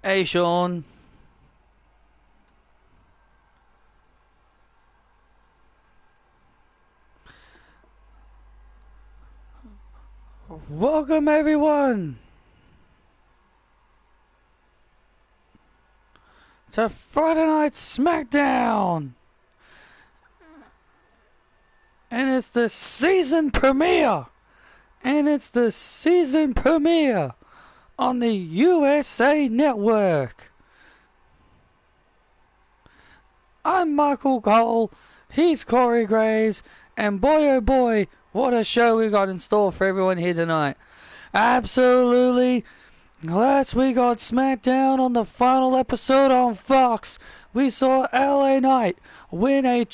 Hey, Sean. Welcome, everyone, to Friday Night SmackDown. And it's the season premiere. On the USA Network. I'm Michael Cole, he's Corey Graves, and boy oh boy, what a show we got in store for everyone here tonight. Absolutely. Last week got SmackDown on the final episode on Fox. We saw LA Knight win a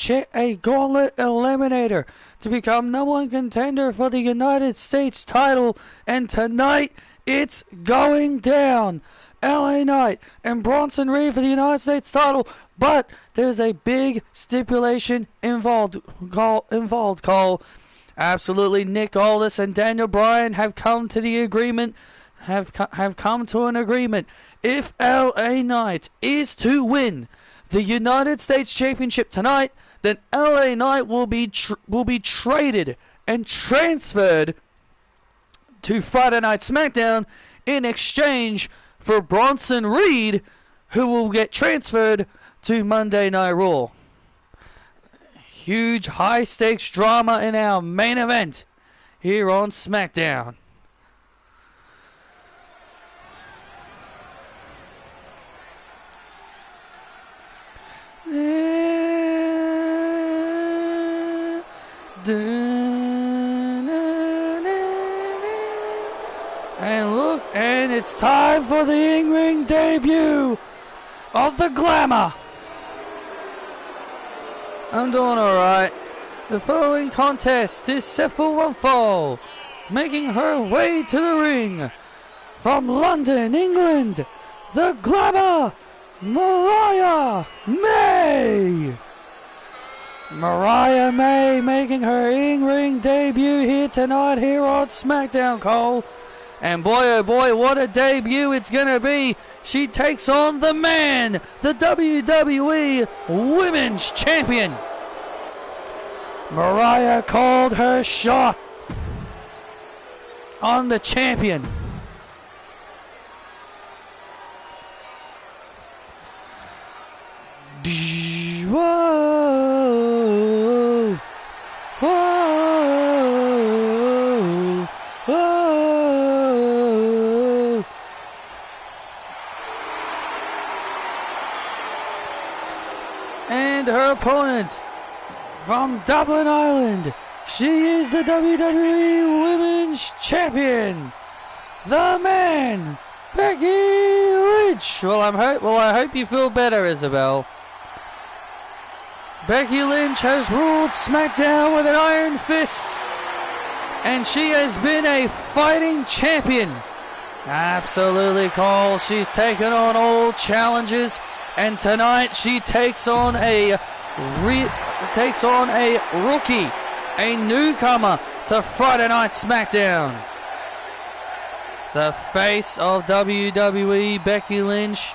gauntlet eliminator to become #1 contender for the United States title, and tonight it's going down. LA Knight and Bronson Reed for the United States title, but there's a big stipulation involved, Cole. Absolutely, Nick Aldis and Daniel Bryan have come to the agreement. Have come to an agreement. If LA Knight is to win the United States Championship tonight, then LA Knight will be traded and transferred to Friday Night SmackDown in exchange for Bronson Reed, who will get transferred to Monday Night Raw. Huge high-stakes drama in our main event here on SmackDown. And look, and it's time for the in-ring debut of the Glamour. I'm doing alright. The following contest is set for one fall, making her way to the ring from London, England, the Glamour, Mariah May. Mariah May making her in-ring debut here tonight here on SmackDown, Cole. And boy, oh boy, what a debut it's going to be. She takes on the man, the WWE Women's Champion. Mariah called her shot on the champion. Whoa, whoa, whoa. And her opponent from Dublin, Ireland, she is the WWE Women's Champion, the man, Becky Lynch. Well, I hope you feel better, Isabel. Becky Lynch has ruled SmackDown with an iron fist, and she has been a fighting champion. Absolutely, Cole. She's taken on all challenges, and tonight she takes on a rookie, a newcomer to Friday Night SmackDown. The face of WWE, Becky Lynch.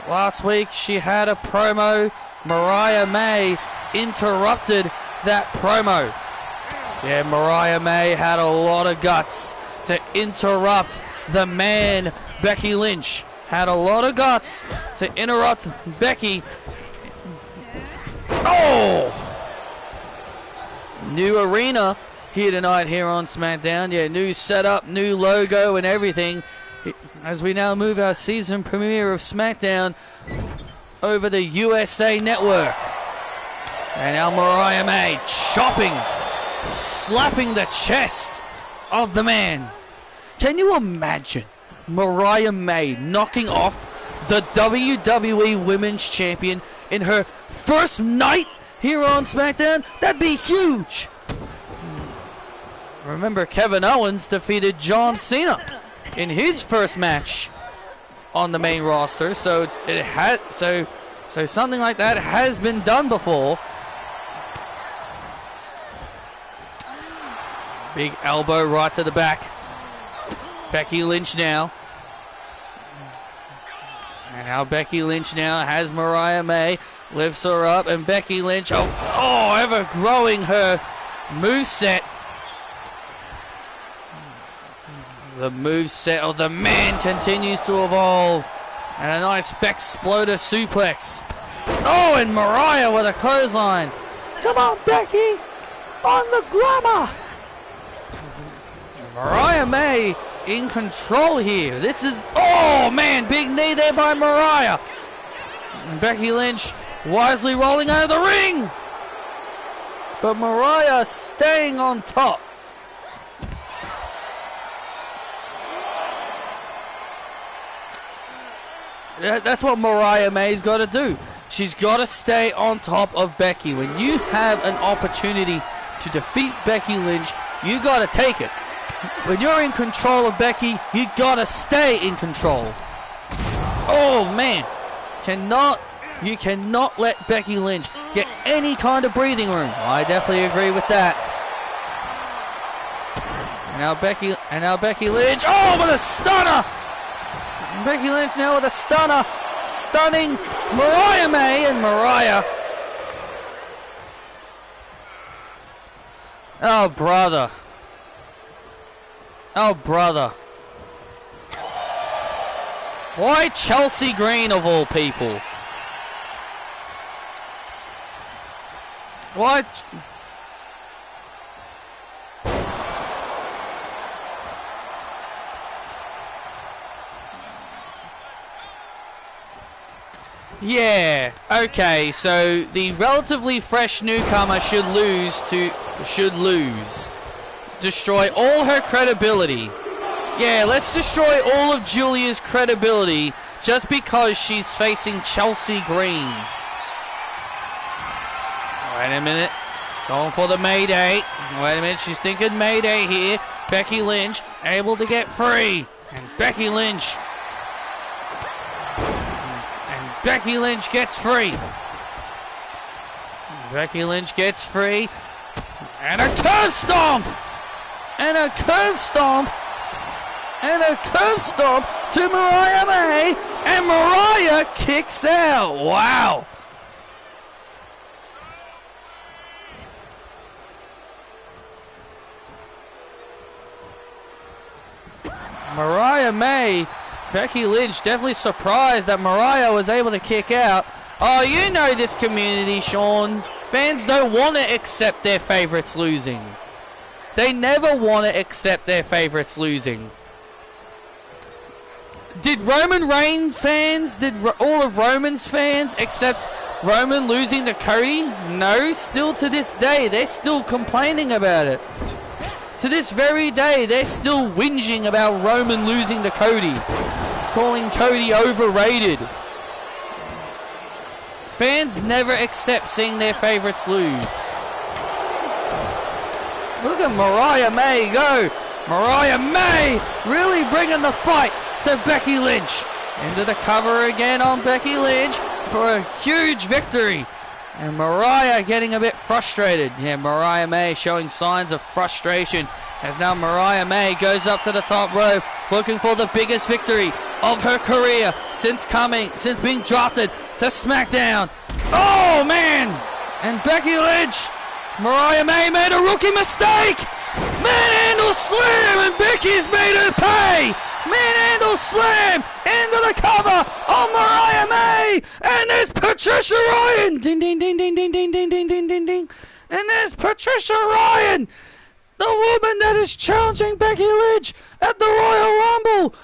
Last week she had a promo. Mariah May interrupted that promo. Yeah, Mariah May had a lot of guts to interrupt the man, Becky Lynch. Had a lot of guts to interrupt Becky. Oh! New arena here tonight here on SmackDown. Yeah, new setup, new logo and everything. As we now move our season premiere of SmackDown over the USA Network. And now Mariah May chopping, slapping the chest of the man. Can you imagine Mariah May knocking off the WWE Women's Champion in her first night here on SmackDown? That'd be huge. Remember, Kevin Owens defeated John Cena in his first match on the main roster, so so something like that has been done before. Big elbow right to the back. Becky Lynch now. And now Becky Lynch now has Mariah May, lifts her up, and Becky Lynch, ever growing her moveset. The moveset of the man continues to evolve. And a nice Bex-Sploder suplex. Oh, and Mariah with a clothesline. Come on, Becky, on the glamour. Mariah May in control here. This is, oh man, big knee there by Mariah. And Becky Lynch wisely rolling out of the ring. But Mariah staying on top. That's what Mariah May's got to do. She's got to stay on top of Becky. When you have an opportunity to defeat Becky Lynch, you got to take it. When you're in control of Becky, you got to stay in control. Oh man, you cannot let Becky Lynch get any kind of breathing room. I definitely agree with that. And now Becky Lynch. Oh, with a stunner! Becky Lynch now with a stunner, stunning Mariah May, and Mariah. Oh, brother. Oh, brother. Why Chelsea Green of all people? Why? Yeah, okay, so the relatively fresh newcomer should lose. Destroy all her credibility. Yeah, let's destroy all of Julia's credibility just because she's facing Chelsea Green. Wait a minute. Going for the Mayday. Wait a minute, she's thinking Mayday here. Becky Lynch able to get free. And Becky Lynch gets free. Becky Lynch gets free. And a curve stomp! And a curve stomp! And a curve stomp to Mariah May! And Mariah kicks out! Wow! Mariah May, Becky Lynch definitely surprised that Mariah was able to kick out. Oh, you know this community, Sean. Fans don't want to accept their favorites losing. They never want to accept their favorites losing. Did Roman Reigns fans, did all of Roman's fans accept Roman losing to Cody? No, still to this day, they're still complaining about it. To this very day, they're still whinging about Roman losing to Cody, calling Cody overrated. Fans never accept seeing their favorites lose. Look at Mariah May go. Mariah May really bringing the fight to Becky Lynch. Into the cover again on Becky Lynch for a huge victory. And Mariah getting a bit frustrated. Yeah, Mariah May showing signs of frustration as now Mariah May goes up to the top rope looking for the biggest victory of her career since being drafted to SmackDown. Oh, man! And Becky Lynch, Mariah May made a rookie mistake! Manhandle slam, and Becky's made her pay! Manhandle slam into the cover of Mariah May, and there's Patricia Ryan. Ding ding ding ding ding ding ding ding ding ding ding. And there's Patricia Ryan, the woman that is challenging Becky Lynch at the Royal Rumble.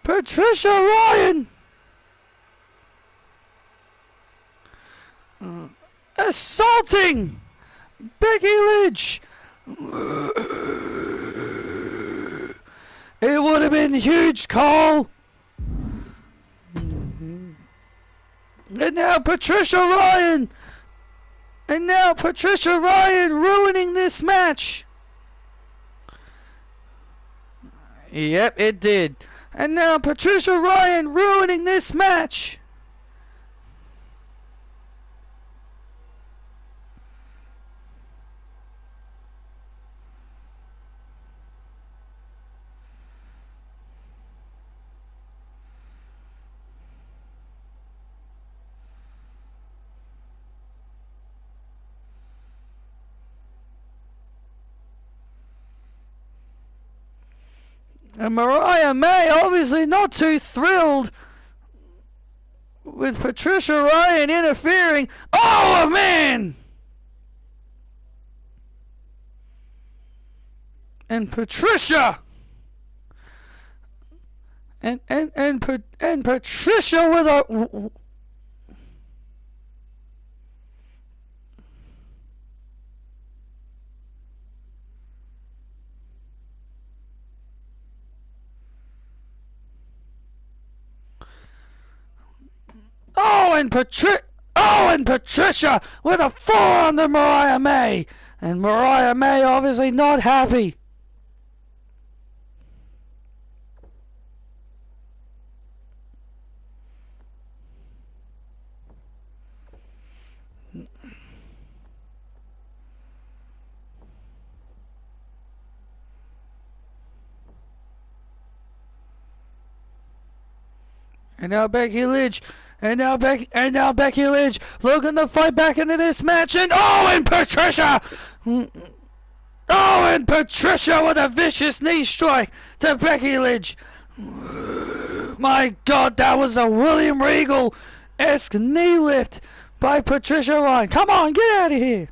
Patricia Ryan assaulting Becky Lynch. It would have been huge, Cole. And now Patricia Ryan. And now Patricia Ryan ruining this match. Yep, it did. And now Patricia Ryan ruining this match. And Mariah May obviously not too thrilled with Patricia Ryan interfering. Oh, man! And Patricia! And Patricia with a... and Patricia with a forearm to Mariah May. And Mariah May obviously not happy. And now Becky Lynch. And now Becky Lynch looking to fight back into this match. And and Patricia! And Patricia with a vicious knee strike to Becky Lynch. My God, that was a William Regal-esque knee lift by Patricia Ryan. Come on, get out of here.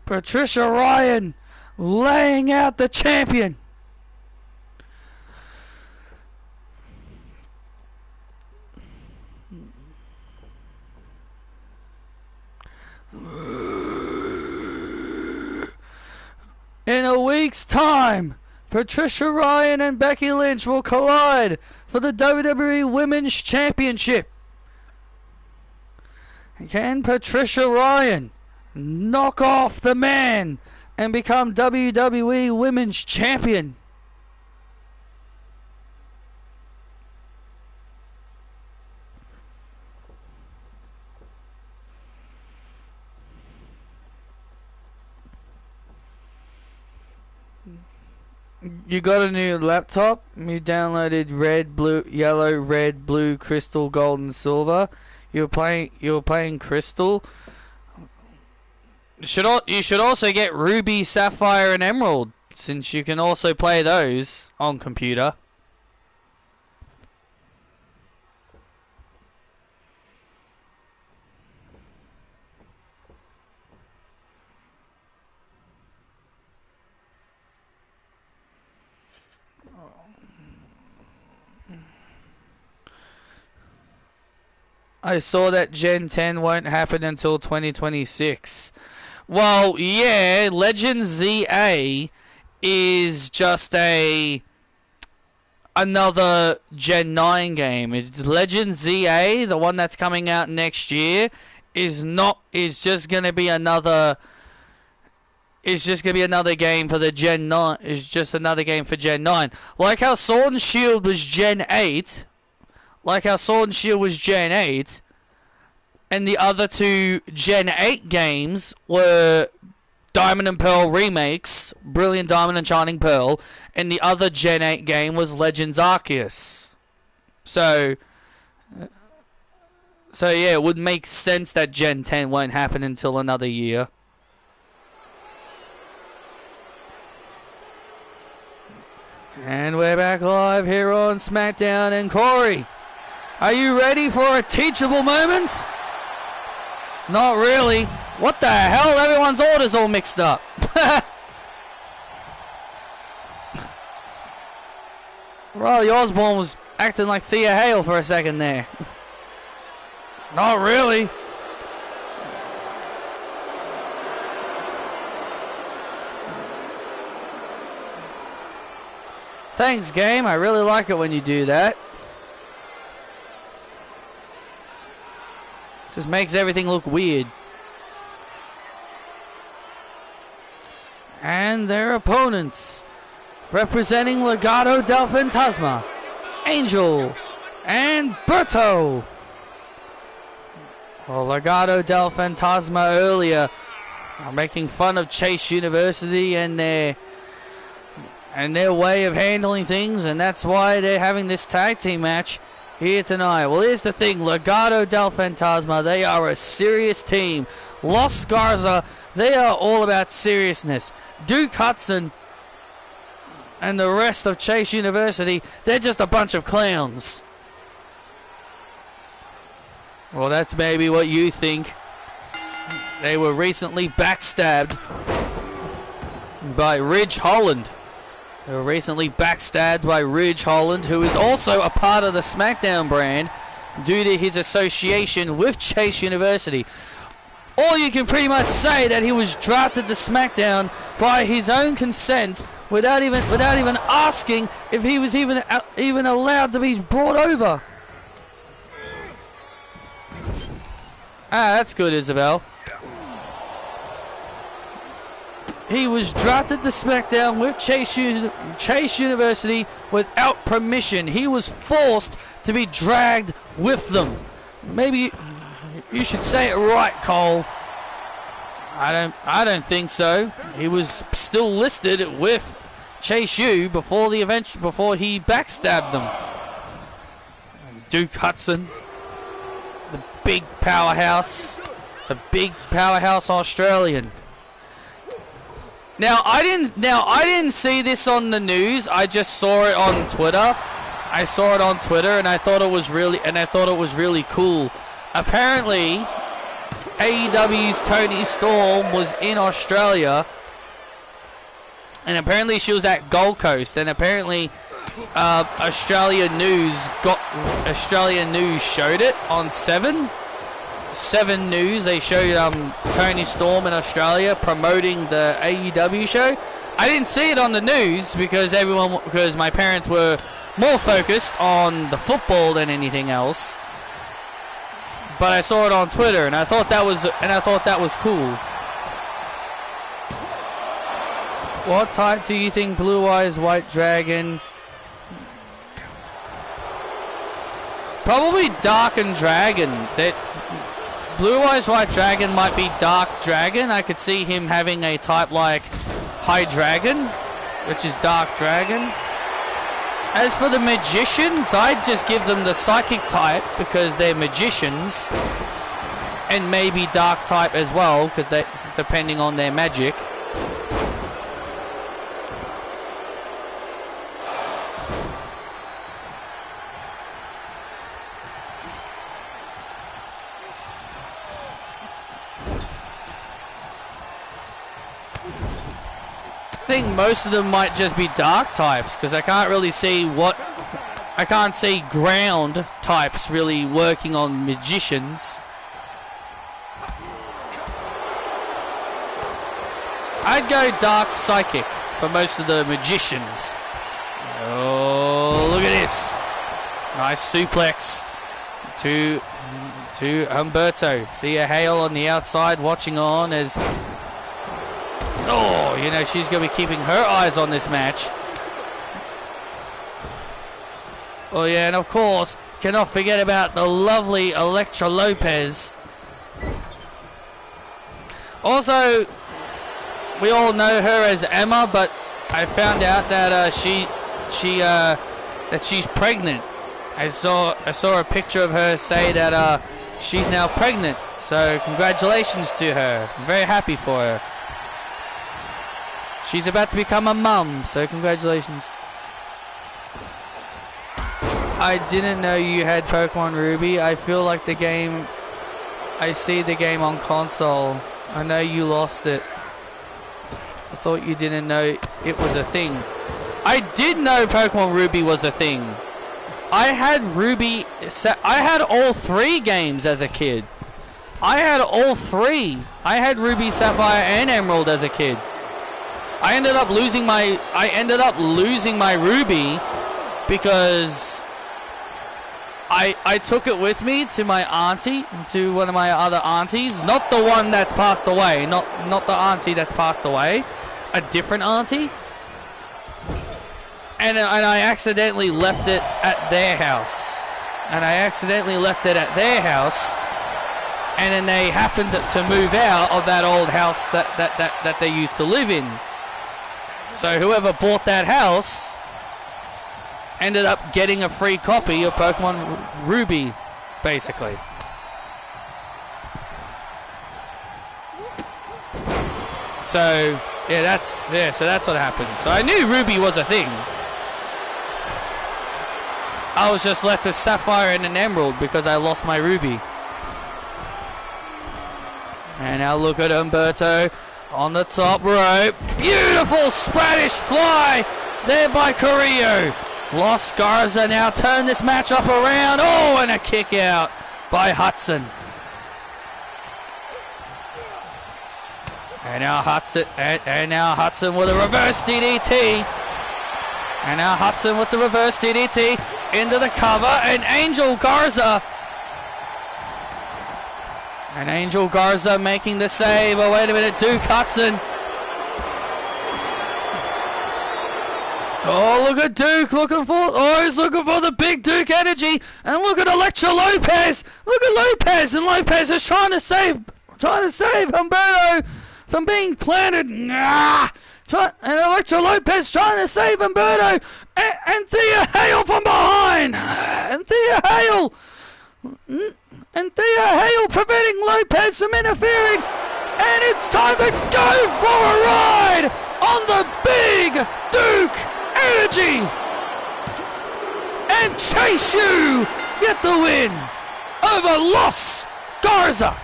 Patricia Ryan laying out the champion. In a week's time, Patricia Ryan and Becky Lynch will collide for the WWE Women's Championship. Can Patricia Ryan knock off the man and become WWE Women's Champion? You got a new laptop? You downloaded red, blue, yellow, red, blue, crystal, gold, and silver. You were playing crystal. You should also get ruby, sapphire, and emerald, since you can also play those on computer. I saw that Gen 10 won't happen until 2026. Well, yeah, Legend ZA is just another Gen 9 game. It's Legend ZA, the one that's coming out next year, is just gonna be another. It's just gonna be another game for the Gen 9. It's just another game for Gen 9. Like how Sword and Shield was Gen 8. Like how Sword and Shield was Gen 8, and the other two Gen 8 games were Diamond and Pearl remakes, Brilliant Diamond and Shining Pearl, and the other Gen 8 game was Legends Arceus. So yeah, it would make sense that Gen 10 won't happen until another year. And we're back live here on SmackDown, and Corey, are you ready for a teachable moment? Not really. What the hell? Everyone's orders all mixed up. Riley Osborne was acting like Thea Hale for a second there. Not really. Thanks, game. I really like it when you do that. Just makes everything look weird. And their opponents, representing Legado del Fantasma, Angel and Berto. Well, Legado del Fantasma earlier are making fun of Chase University and their way of handling things, and that's why they're having this tag team match here tonight. Well, here's the thing. Legado del Fantasma, they are a serious team. Los Garza, they are all about seriousness. Duke Hudson and the rest of Chase University, they're just a bunch of clowns. Well, that's maybe what you think. They were recently backstabbed by Ridge Holland. They were recently backstabbed by Ridge Holland, who is also a part of the SmackDown brand due to his association with Chase University. Or you can pretty much say that he was drafted to SmackDown by his own consent, without even asking if he was even allowed to be brought over. Ah, that's good, Isabel. He was drafted to SmackDown with Chase University without permission. He was forced to be dragged with them. Maybe you should say it right, Cole. I don't think so. He was still listed with Chase U before the event, before he backstabbed them. Duke Hudson, the big powerhouse Australian. Now I didn't see this on the news. I just saw it on Twitter. I saw it on Twitter, and I thought it was really cool. Apparently, AEW's Toni Storm was in Australia, and apparently she was at Gold Coast, and apparently Australian News showed it on 7 News. They showed Toni Storm in Australia promoting the AEW show. I didn't see it on the news because my parents were more focused on the football than anything else. But I saw it on Twitter, and I thought that was cool. What type do you think Blue Eyes White Dragon? Probably Dark and Dragon. That Blue Eyes White Dragon might be Dark Dragon. I could see him having a type like High Dragon, which is Dark Dragon. As for the magicians, I'd just give them the psychic type because they're magicians, and maybe dark type as well because they, depending on their magic. I think most of them might just be dark types because I can't really see I can't see ground types really working on magicians. I'd go dark psychic for most of the magicians. Oh, look at this. Nice suplex to Humberto. Thea Hale on the outside watching on as... Oh, you know, she's going to be keeping her eyes on this match. Oh, yeah, and of course, cannot forget about the lovely Elektra Lopez. Also, we all know her as Emma, but I found out that she's pregnant. I saw a picture of her say that she's now pregnant. So congratulations to her. I'm very happy for her. She's about to become a mum, so congratulations. I didn't know you had Pokemon Ruby. I feel like the game... I see the game on console. I know you lost it. I thought you didn't know it was a thing. I did know Pokemon Ruby was a thing. I had Ruby... I had all 3 games as a kid. I had all 3. I had Ruby, Sapphire, and Emerald as a kid. I ended up losing my Ruby because I took it with me to my auntie, to one of my other aunties, not the one that's passed away, not the auntie that's passed away, a different auntie, and I accidentally left it at their house, and then they happened to move out of that old house that they used to live in. So whoever bought that house ended up getting a free copy of Pokemon Ruby, basically. So Yeah, so that's what happened. So I knew Ruby was a thing. I was just left with Sapphire and an Emerald because I lost my Ruby. And now look at Humberto on the top rope. Beautiful Spanish fly there by Carrillo. Los Garza now turn this match up around. Oh, and a kick out by Hudson. And now Hudson with a reverse DDT. And now Hudson with the reverse DDT into the cover, and Angel Garza. And Angel Garza making the save. Oh, wait a minute, Duke Hudson. Oh, look at Duke he's looking for the big Duke energy. And look at Electra Lopez. Look at Lopez, and Lopez is trying to save Humberto from being planted. And Electra Lopez trying to save Humberto. And Thea Hale from behind. And Thea Hale preventing Lopez from interfering. And it's time to go for a ride on the big Duke energy. And Chase U get the win over Los Garza.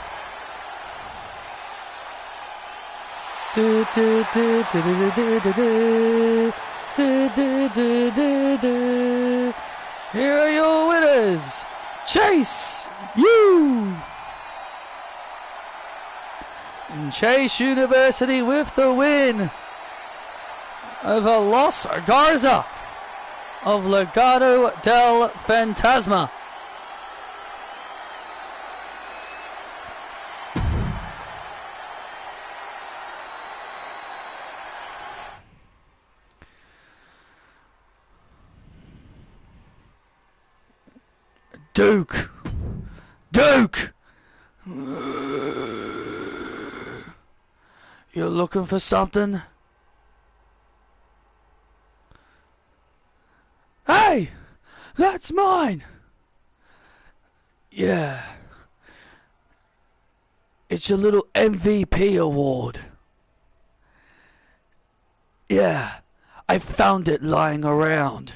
Here are your winners, Chase U. And Chase University with the win over Los Garza of Legado del Fantasma. Duke! You're looking for something? Hey! That's mine! Yeah. It's your little MVP award. Yeah. I found it lying around.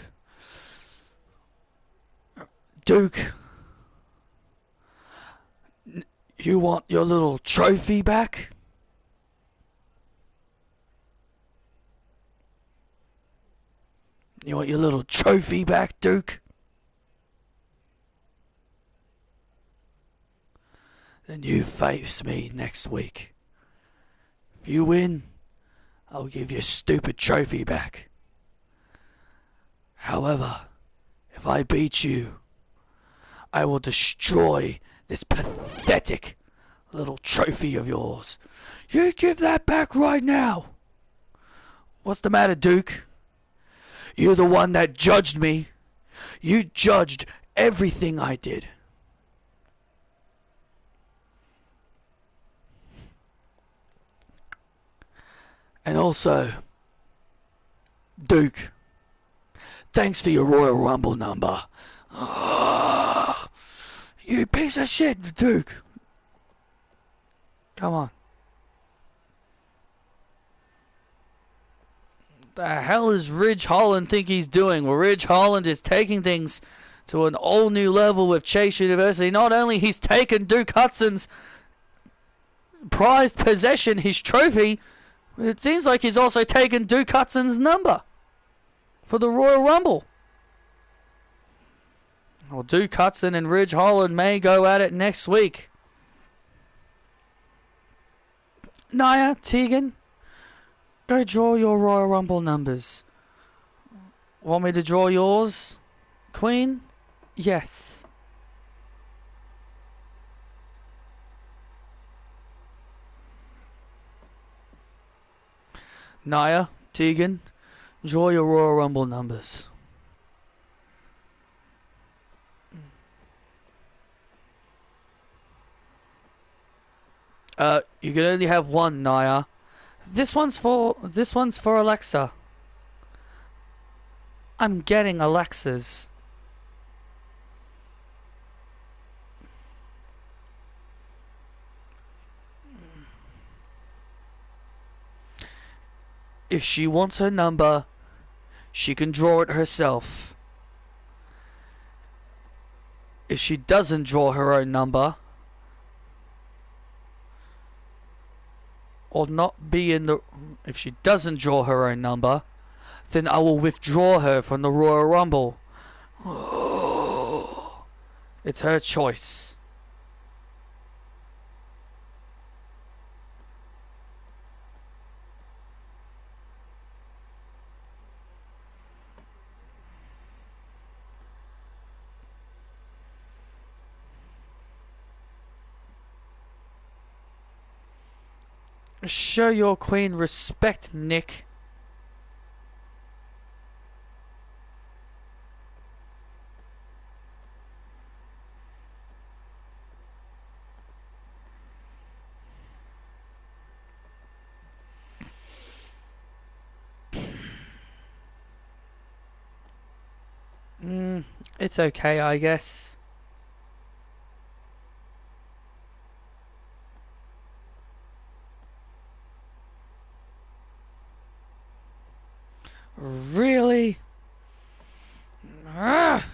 Duke, you want your little trophy back? You want your little trophy back, Duke? Then you face me next week. If you win, I'll give your stupid trophy back. However, if I beat you, I will destroy this pathetic little trophy of yours. You give that back right now. What's the matter, Duke? You're the one that judged me. You judged everything I did. And also, Duke, thanks for your Royal Rumble number. Oh, you piece of shit, Duke. Come on. The hell is Ridge Holland think he's doing? Well, Ridge Holland is taking things to an all new level with Chase University. Not only he's taken Duke Hudson's prized possession, his trophy, it seems like he's also taken Duke Hudson's number for the Royal Rumble. Well, Duke Hudson and Ridge Holland may go at it next week. Nia, Tegan, go draw your Royal Rumble numbers. Want me to draw yours, Queen? Yes. Nia, Tegan, draw your Royal Rumble numbers. You can only have one, Nia. This one's for Alexa. I'm getting Alexas. If she wants her number, she can draw it herself. If she doesn't draw her own number, or not be in the... If she doesn't draw her own number, then I will withdraw her from the Royal Rumble. It's her choice. Show your queen respect, Nick. It's okay, I guess. Really? Ah!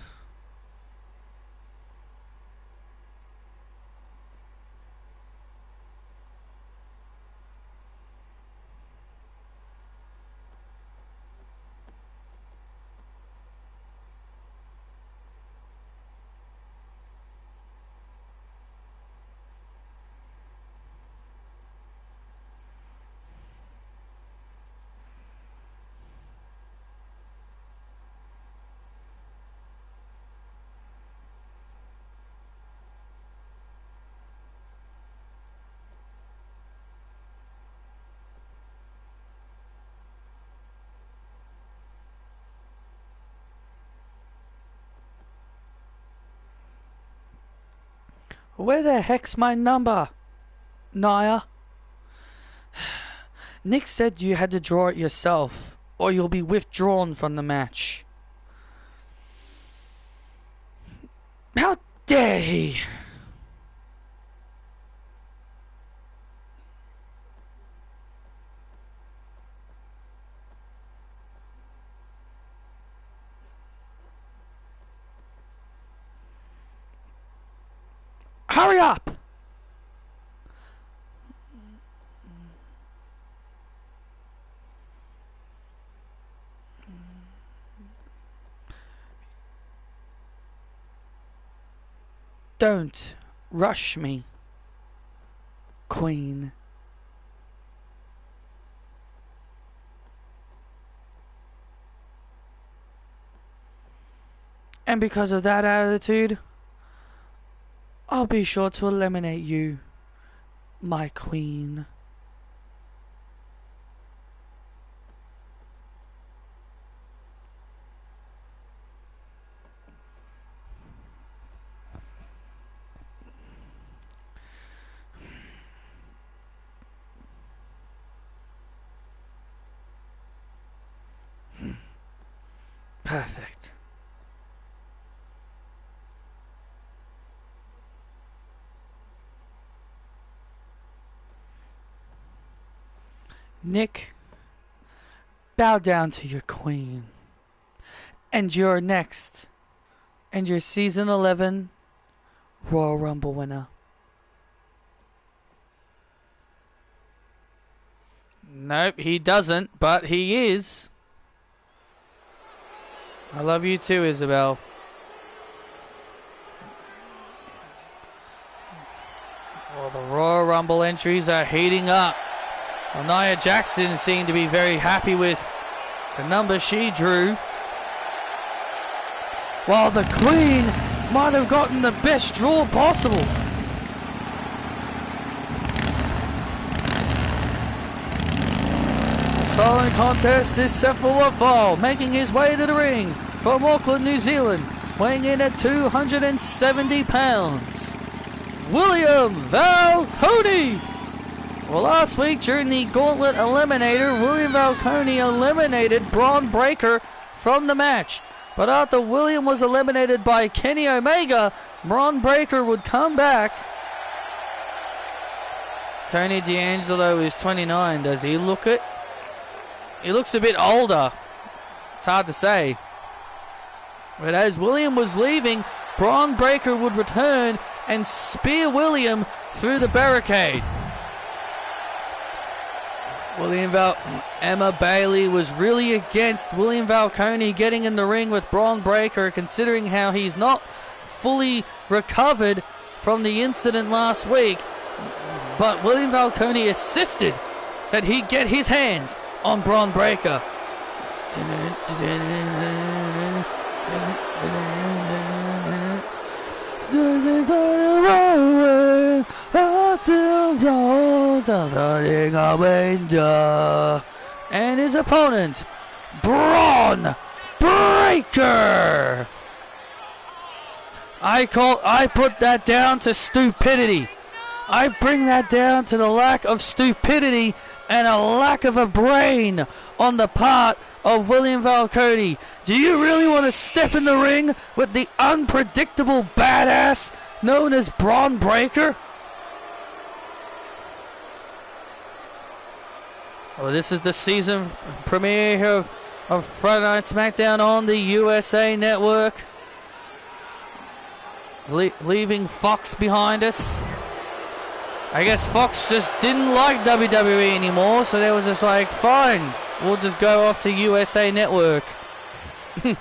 Where the heck's my number, Naya? Nick said you had to draw it yourself, or you'll be withdrawn from the match. How dare he? Hurry up! Don't rush me, Queen. And because of that attitude, I'll be sure to eliminate you, my queen. Perfect. Nick, bow down to your queen. And you're next. And your season 11 Royal Rumble winner. Nope, he doesn't, but he is. I love you too, Isabel. Well, the Royal Rumble entries are heating up. Well, Nia Jax didn't seem to be very happy with the number she drew. While the Queen might have gotten the best draw possible. This following contest is set for one fall, making his way to the ring from Auckland, New Zealand, weighing in at 270 pounds. William Valconi. Well, last week during the Gauntlet Eliminator, William Valconi eliminated Braun Breaker from the match. But after William was eliminated by Kenny Omega, Braun Breaker would come back. Tony D'Angelo is 29. Does he look it? he looks a bit older. It's hard to say. But as William was leaving, Braun Breaker would return and spear William through the barricade. Emma Bailey was really against William Falcone getting in the ring with Braun Breaker, considering how he's not fully recovered from the incident last week. But William Falcone insisted that he get his hands on Braun Breaker. And his opponent, Braun Breaker. I put that down to stupidity. I bring that down to the lack of stupidity and a lack of a brain on the part of William Falcone. Do you really want to step in the ring with the unpredictable badass known as Braun Breaker? Well, this is the season premiere of Friday Night SmackDown on the USA Network. Leaving Fox behind us. I guess Fox just didn't like WWE anymore, so they was just like, fine, we'll just go off to USA Network. And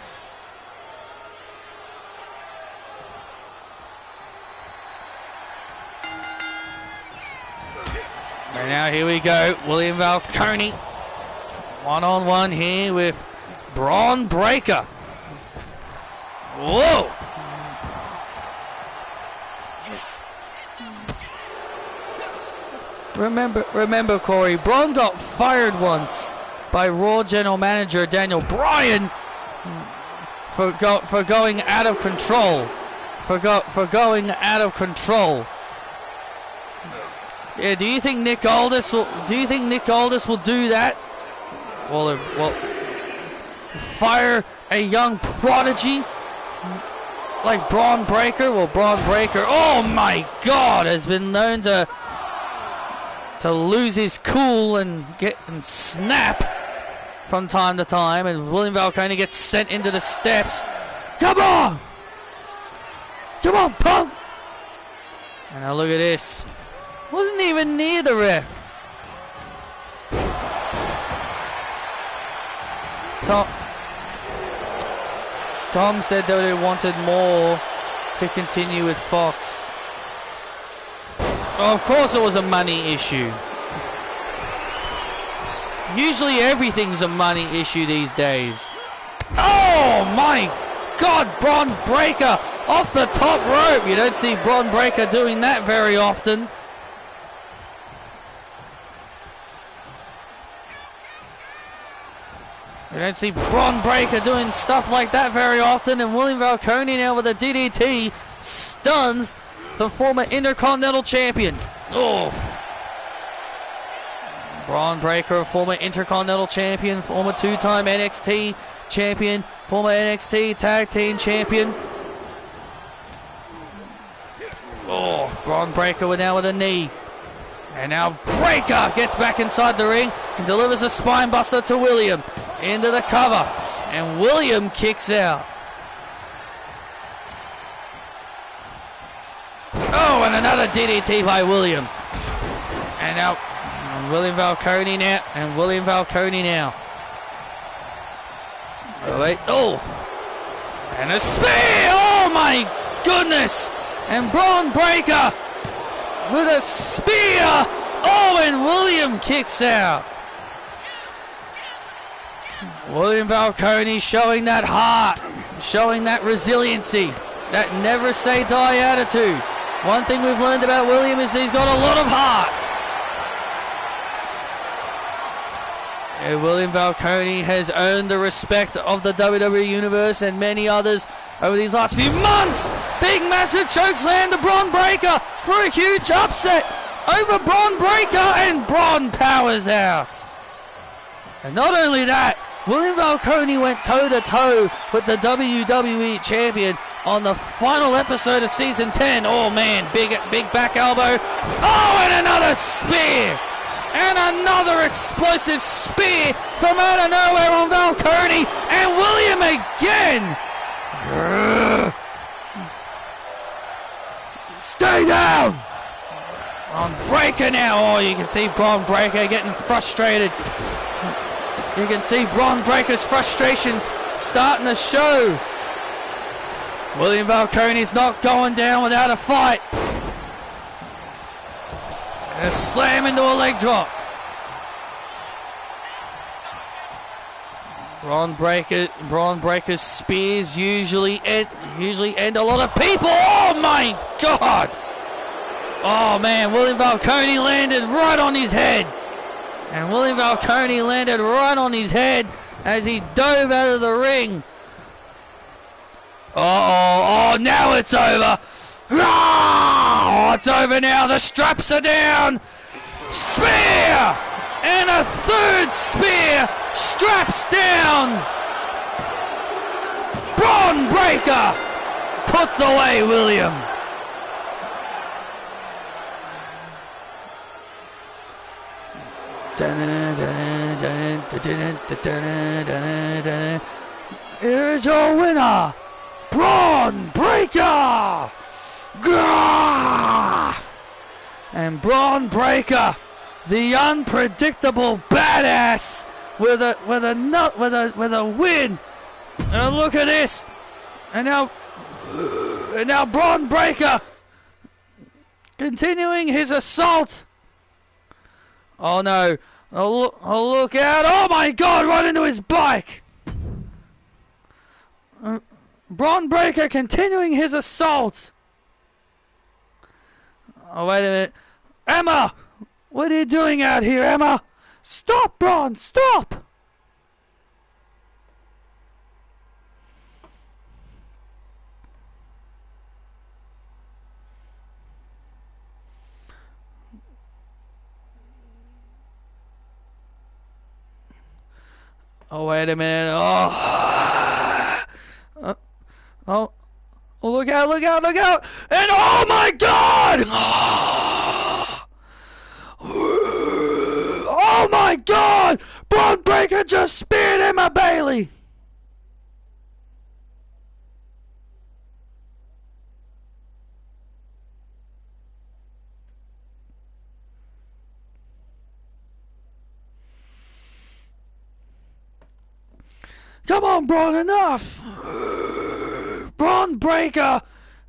now here we go, William Falcone, one-on-one here with Braun Breaker. Whoa! Remember, Corey, Braun got fired once by Raw General Manager Daniel Bryan for going out of control. For going out of control. Yeah, do you think Nick Aldis will do that? Well, fire a young prodigy like Braun Breaker? Well, Braun Breaker, oh my God, has been known to lose his cool and snap from time to time, and William Falcone gets sent into the steps. Come on, punk! And now look at this. Wasn't even near the ref. Tom said that they wanted more to continue with Fox. Well, of course it was a money issue. Usually everything's a money issue these days. Oh my God, Braun Breaker off the top rope. You don't see Braun Breaker doing that very often. You don't see Braun Breaker doing stuff like that very often, and William Falcone now with a DDT stuns the former Intercontinental Champion. Oh. Braun Breaker, former Intercontinental Champion, former two-time NXT Champion, former NXT Tag Team Champion. Oh, Braun Breaker now with a knee. And now Breaker gets back inside the ring and delivers a spine buster to William. Into the cover. And William kicks out. Oh, and another DDT by William. And now William Falcone now. And William Falcone now. Oh, wait. Oh. And a spear. Oh, my goodness. And Braun Breaker with a spear. Oh, and William kicks out. William Falcone showing that heart, showing that resiliency, that never say die attitude. One thing we've learned about William is he's got a lot of heart. And William Falcone has earned the respect of the WWE Universe and many others over these last few months. Big massive chokeslam to Braun Breaker for a huge upset over Braun Breaker, and Braun powers out. And not only that, William Falcone went toe-to-toe with the WWE Champion on the final episode of Season 10. Oh, man, big back elbow. Oh, and another spear. And another explosive spear from out of nowhere on Valkyrie. And William again. Stay down. Braun Breaker now. Oh, you can see Braun Breaker getting frustrated. You can see Braun Breaker's frustrations starting to show. William Valkyrie's not going down without a fight. A slam into a leg drop. Braun Breaker's spears usually end a lot of people. Oh my God! Oh man, William Valkyrie landed right on his head. And William Valkyrie landed right on his head as he dove out of the ring. Oh, now it's over. Oh, it's over now. The straps are down. Spear! And a third spear. Straps down. Braun Breaker puts away William. Here's your winner, Braun Breaker! And Braun Breaker, the unpredictable badass, with a win. And look at this. And now Braun Breaker continuing his assault. Oh no! Oh look out! Oh my God! Right into his bike. Braun Breaker continuing his assault. Oh, wait a minute. Emma! What are you doing out here, Emma? Stop, Braun! Stop! Oh, wait a minute. Oh, look out, look out, look out! And oh my God! Oh my God! Braun Breaker just speared Emma Bailey! Come on, Braun, enough! Braun Breaker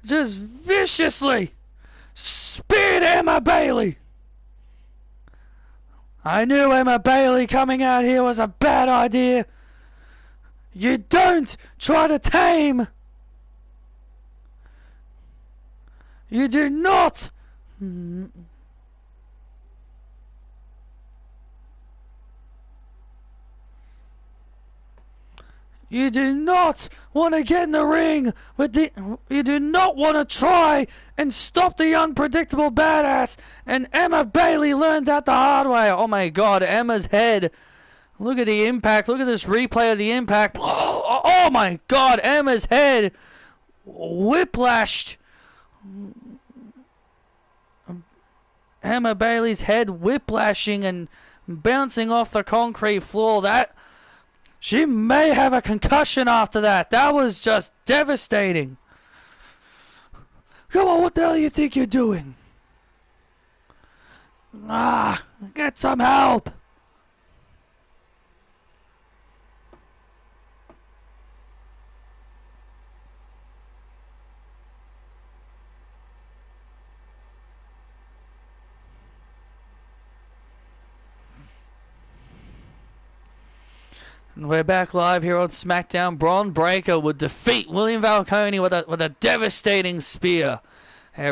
just viciously speared Emma Bailey. I knew Emma Bailey coming out here was a bad idea. You don't try to tame. You do not. You do not want to get in the ring with you do not want to try and stop the unpredictable badass. And Emma Bailey learned that the hard way. Oh my God, Emma's head. Look at the impact. Look at this replay of the impact. Oh my God, Emma's head whiplashed. Emma Bailey's head whiplashing and bouncing off the concrete floor. She may have a concussion after that. That was just devastating. Come on, what the hell do you think you're doing? Get some help. And we're back live here on SmackDown. Braun Breaker would defeat William Valkyrie with a devastating spear.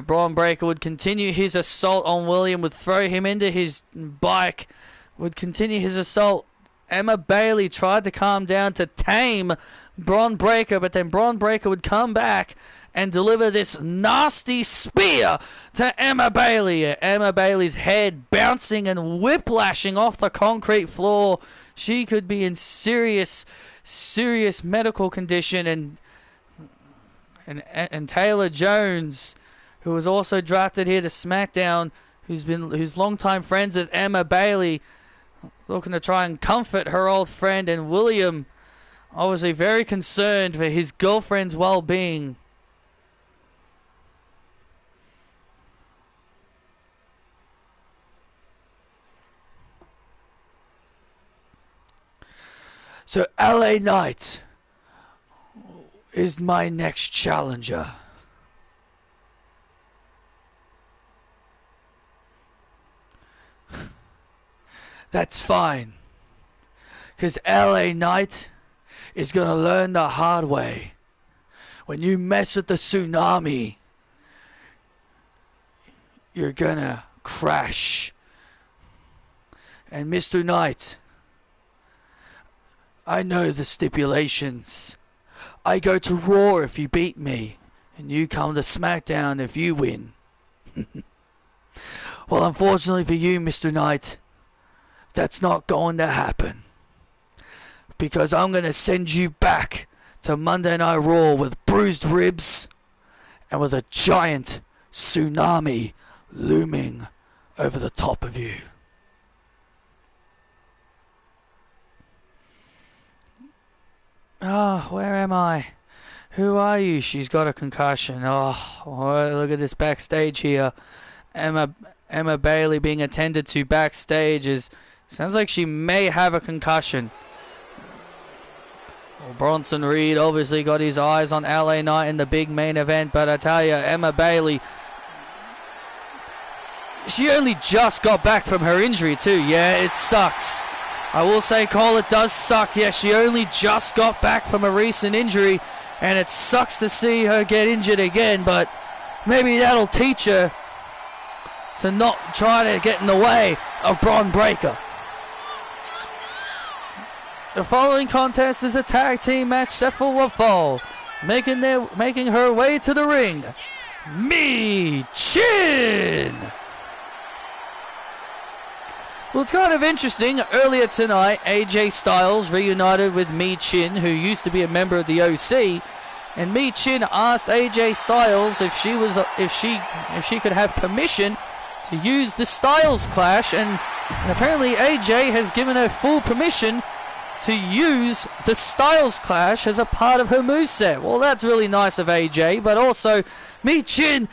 Braun Breaker would continue his assault on William, would throw him into his bike, would continue his assault. Emma Bailey tried to calm down to tame Braun Breaker, but then Braun Breaker would come back and deliver this nasty spear to Emma Bailey. Emma Bailey's head bouncing and whiplashing off the concrete floor. She could be in serious medical condition. And Taylor Jones, who was also drafted here to SmackDown, who's longtime friends with Emma Bailey, looking to try and comfort her old friend, and William, obviously very concerned for his girlfriend's well-being. So LA Knight is my next challenger. That's fine, because LA Knight is going to learn the hard way. When you mess with the tsunami, you're going to crash. And Mr. Knight, I know the stipulations. I go to Raw if you beat me, and you come to SmackDown if you win. Well, unfortunately for you, Mr. Knight, that's not going to happen. Because I'm going to send you back to Monday Night Raw with bruised ribs and with a giant tsunami looming over the top of you. Oh, where am I? Who are you? She's got a concussion. Oh, look at this backstage here. Emma Bailey being attended to backstage is... Sounds like she may have a concussion. Well, Bronson Reed obviously got his eyes on LA Knight in the big main event, but I tell you, Emma Bailey, she only just got back from her injury too. Yeah, it sucks. I will say, Cole, it does suck. Yeah, she only just got back from a recent injury, and it sucks to see her get injured again, but maybe that'll teach her to not try to get in the way of Bron Breakker. The following contest is a tag team match set for one fall. Making her way to the ring, Mi Chin. Well, it's kind of interesting. Earlier tonight, AJ Styles reunited with Mi Chin, who used to be a member of the OC, and Mi Chin asked AJ Styles if she could have permission to use the Styles Clash, and apparently AJ has given her full permission to use the Styles Clash as a part of her moveset. Well, that's really nice of AJ, but also Mi Chin...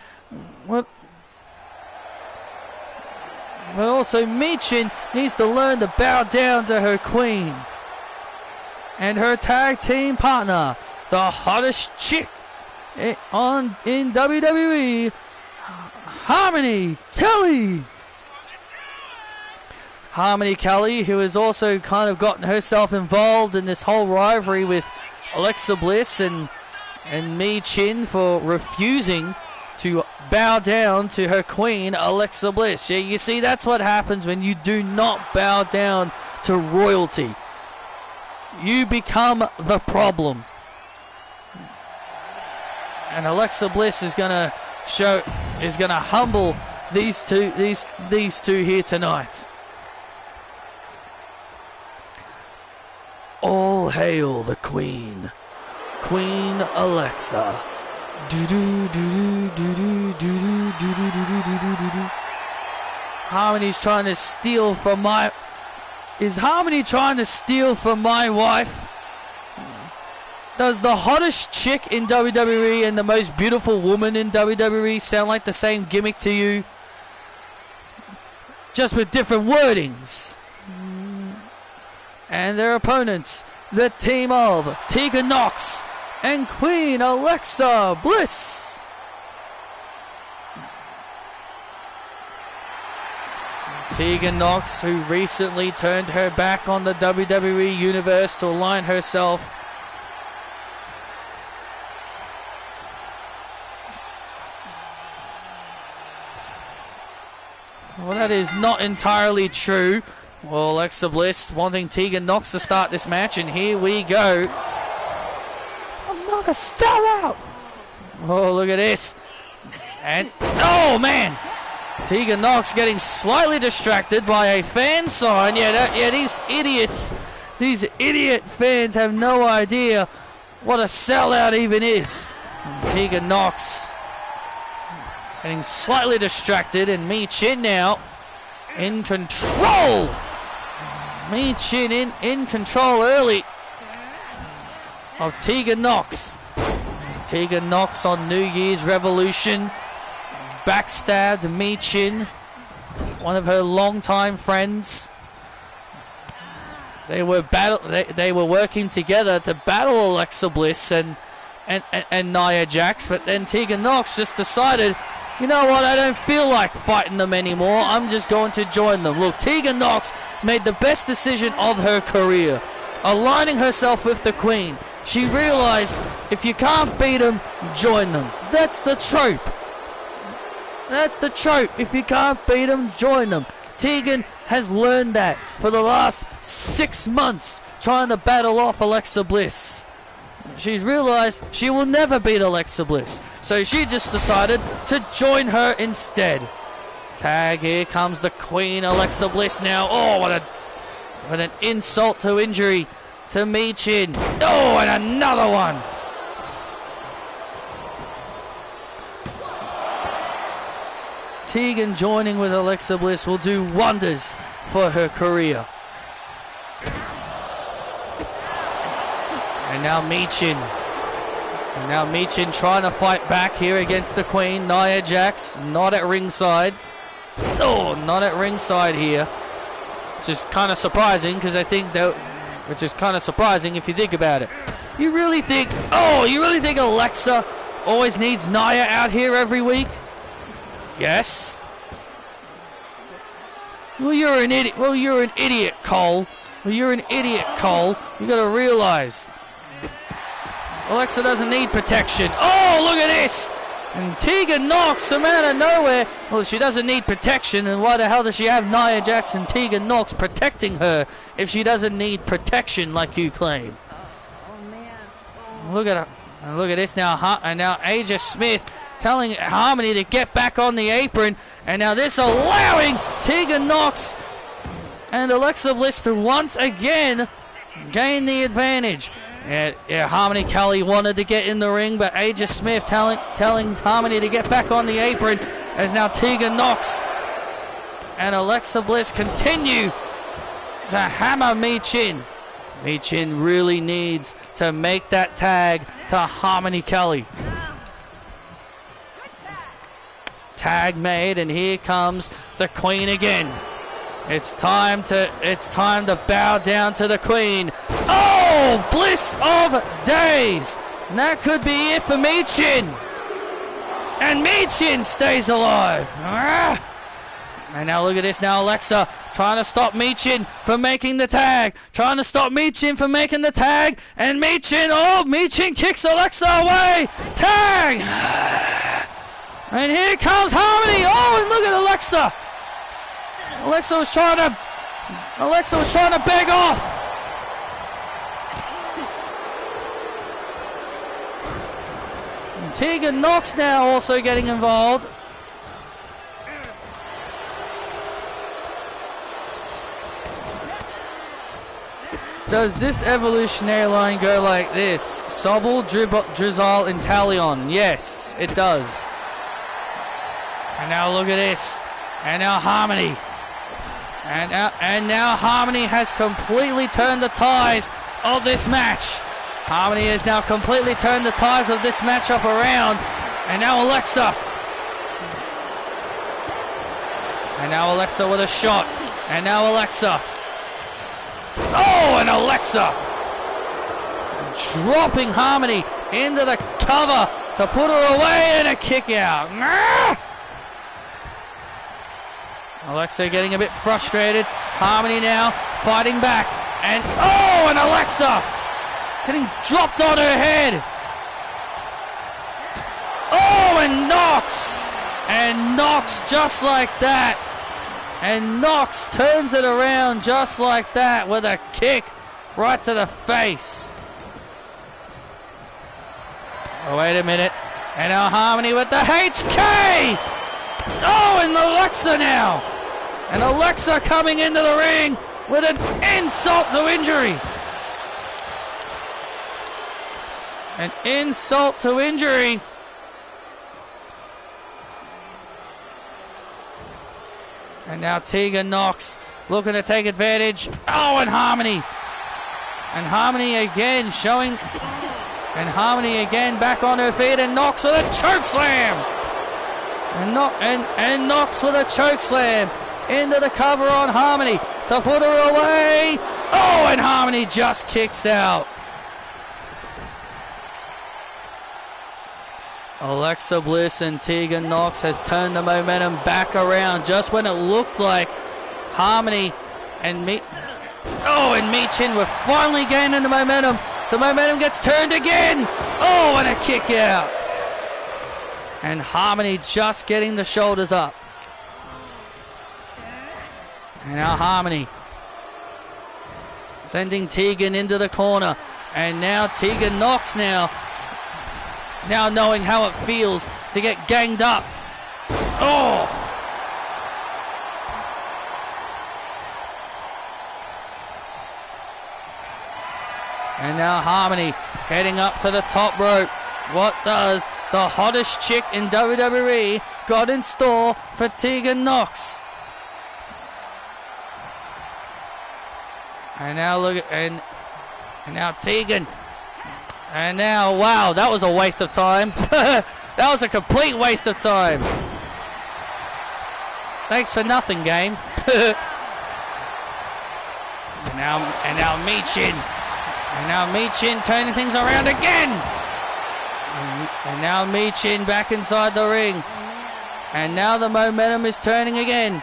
But also Mi Chin needs to learn to bow down to her queen. And her tag team partner, the hottest chick in WWE, Harmony Kelly. Harmony Kelly, who has also kind of gotten herself involved in this whole rivalry with Alexa Bliss and Mi Chin for refusing to bow down to her queen, Alexa Bliss. Yeah, you see, that's what happens when you do not bow down to royalty. You become the problem. And Alexa Bliss is gonna humble these two here tonight. All hail the Queen, Queen Alexa. Harmony's trying to steal from my... Is Harmony trying to steal from my wife? Does the hottest chick in WWE and the most beautiful woman in WWE sound like the same gimmick to you? Just with different wordings. And their opponents, the team of Tegan Nox and Queen Alexa Bliss. Tegan Nox, who recently turned her back on the WWE Universe to align herself well, that is not entirely true. Well, Alexa Bliss wanting Tegan Nox to start this match, and here we go. I'm not a sellout. Oh, look at this. And, oh, man. Tegan Nox getting slightly distracted by a fan sign. Yeah, these idiot fans have no idea what a sellout even is. And Tegan Nox Getting slightly distracted, and Michin now in control. Michin in control early of Tegan Nox. Tegan Nox on New Year's Revolution backstabbed Michin, one of her longtime friends. They were working together to battle Alexa Bliss and Nia Jax, but then Tegan Nox just decided, you know what, I don't feel like fighting them anymore. I'm just going to join them. Look, Tegan Nox made the best decision of her career, aligning herself with the Queen. She realized if you can't beat them, join them. That's the trope. That's the trope. If you can't beat them, join them. Tegan has learned that for the last 6 months, trying to battle off Alexa Bliss. She's realized she will never beat Alexa Bliss, so she just decided to join her instead. Tag, here comes the Queen, Alexa Bliss now. Oh, what an insult to injury to Michin. Oh, and another one. Tegan joining with Alexa Bliss will do wonders for her career. And now Michin. And now Michin trying to fight back here against the Queen. Nia Jax, not at ringside. Oh, not at ringside here. Which is kind of surprising, because I think that... Which is kind of surprising if you think about it. You really think Alexa always needs Nia out here every week? Yes. Well, you're an idiot. Well, you're an idiot, Cole. Well, you're an idiot, Cole. You got to realize Alexa doesn't need protection. Oh, look at this! And Tegan Nox from out of nowhere. Well, she doesn't need protection, and why the hell does she have Nia Jax and Tegan Nox protecting her if she doesn't need protection like you claim? Oh man. Look at her. And look at this now. And now AJ Smith telling Harmony to get back on the apron. And now this allowing Tegan Nox and Alexa Bliss to once again gain the advantage. Yeah, Harmony Kelly wanted to get in the ring, but AJ Smith telling Harmony to get back on the apron, as now Tegan Nox and Alexa Bliss continue to hammer Michin. Michin really needs to make that tag to Harmony Kelly. Tag made, and here comes the Queen again. It's time to bow down to the Queen. Oh, bliss of days. And that could be it for Michin. And Michin stays alive. And now look at this now, Alexa trying to stop Michin from making the tag. Trying to stop Michin from making the tag. And Michin kicks Alexa away. Tag. And here comes Harmony. Oh, and look at Alexa. Alexa was trying to beg off. And Tegan Nox now also getting involved. Does this evolutionary line go like this? Sobble, Drizzle, and Talion. Yes, it does. And now look at this. And now Harmony. And now Harmony has completely turned the ties of this match. Harmony has now completely turned the ties of this matchup around. And now Alexa. And now Alexa with a shot. And now Alexa. Oh, and Alexa dropping Harmony into the cover to put her away, and a kick out. Alexa getting a bit frustrated. Harmony now fighting back. And oh, and Alexa getting dropped on her head. Oh, and Nox. And Nox just like that. And Nox turns it around just like that with a kick right to the face. Oh, wait a minute. And now Harmony with the HK. Oh, and Alexa now. And Alexa coming into the ring with an insult to injury. An insult to injury. And now Tegan Knox looking to take advantage. Oh, and Harmony. And Harmony again showing. And Harmony again back on her feet. And Knox with a choke slam. And Knox with a choke slam into the cover on Harmony to put her away. Oh, and Harmony just kicks out. Alexa Bliss and Tegan Knox has turned the momentum back around just when it looked like Harmony and Michin were finally gaining the momentum. The momentum gets turned again. Oh, and a kick out. And Harmony just getting the shoulders up. And now Harmony sending Tegan into the corner. And now Tegan Knox now knowing how it feels to get ganged up. Oh! And now Harmony heading up to the top rope. What does the hottest chick in WWE got in store for Tegan Knox? And now look at and now Tegan. And now, wow, that was a waste of time. That was a complete waste of time. Thanks for nothing, game. and now Michin. And now Michin turning things around again. And now Michin back inside the ring. And now the momentum is turning again.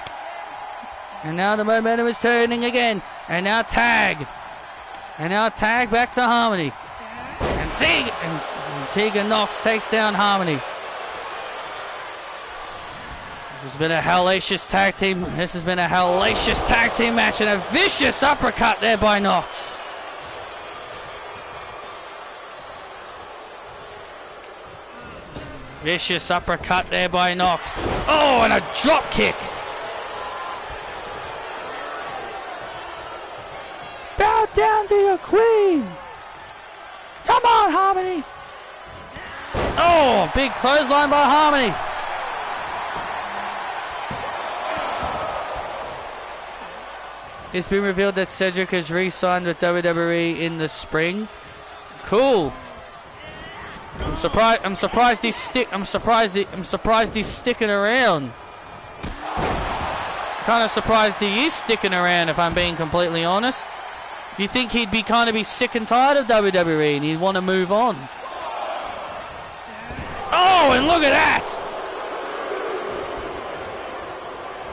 And now the momentum is turning again. And now tag. And now tag back to Harmony. And Tegan Knox takes down Harmony. This has been a hellacious tag team. This has been a hellacious tag team match and a vicious uppercut there by Knox. Vicious uppercut there by Knox. Oh, and a drop kick. Bow down to your queen. Come on, Harmony. Oh, big clothesline by Harmony. It's been revealed that Cedric has re-signed with WWE in the spring. Cool. I'm surprised he's sticking around. Kind of surprised he is sticking around, if I'm being completely honest. You think he'd be sick and tired of WWE and he'd want to move on. Oh, and look at that!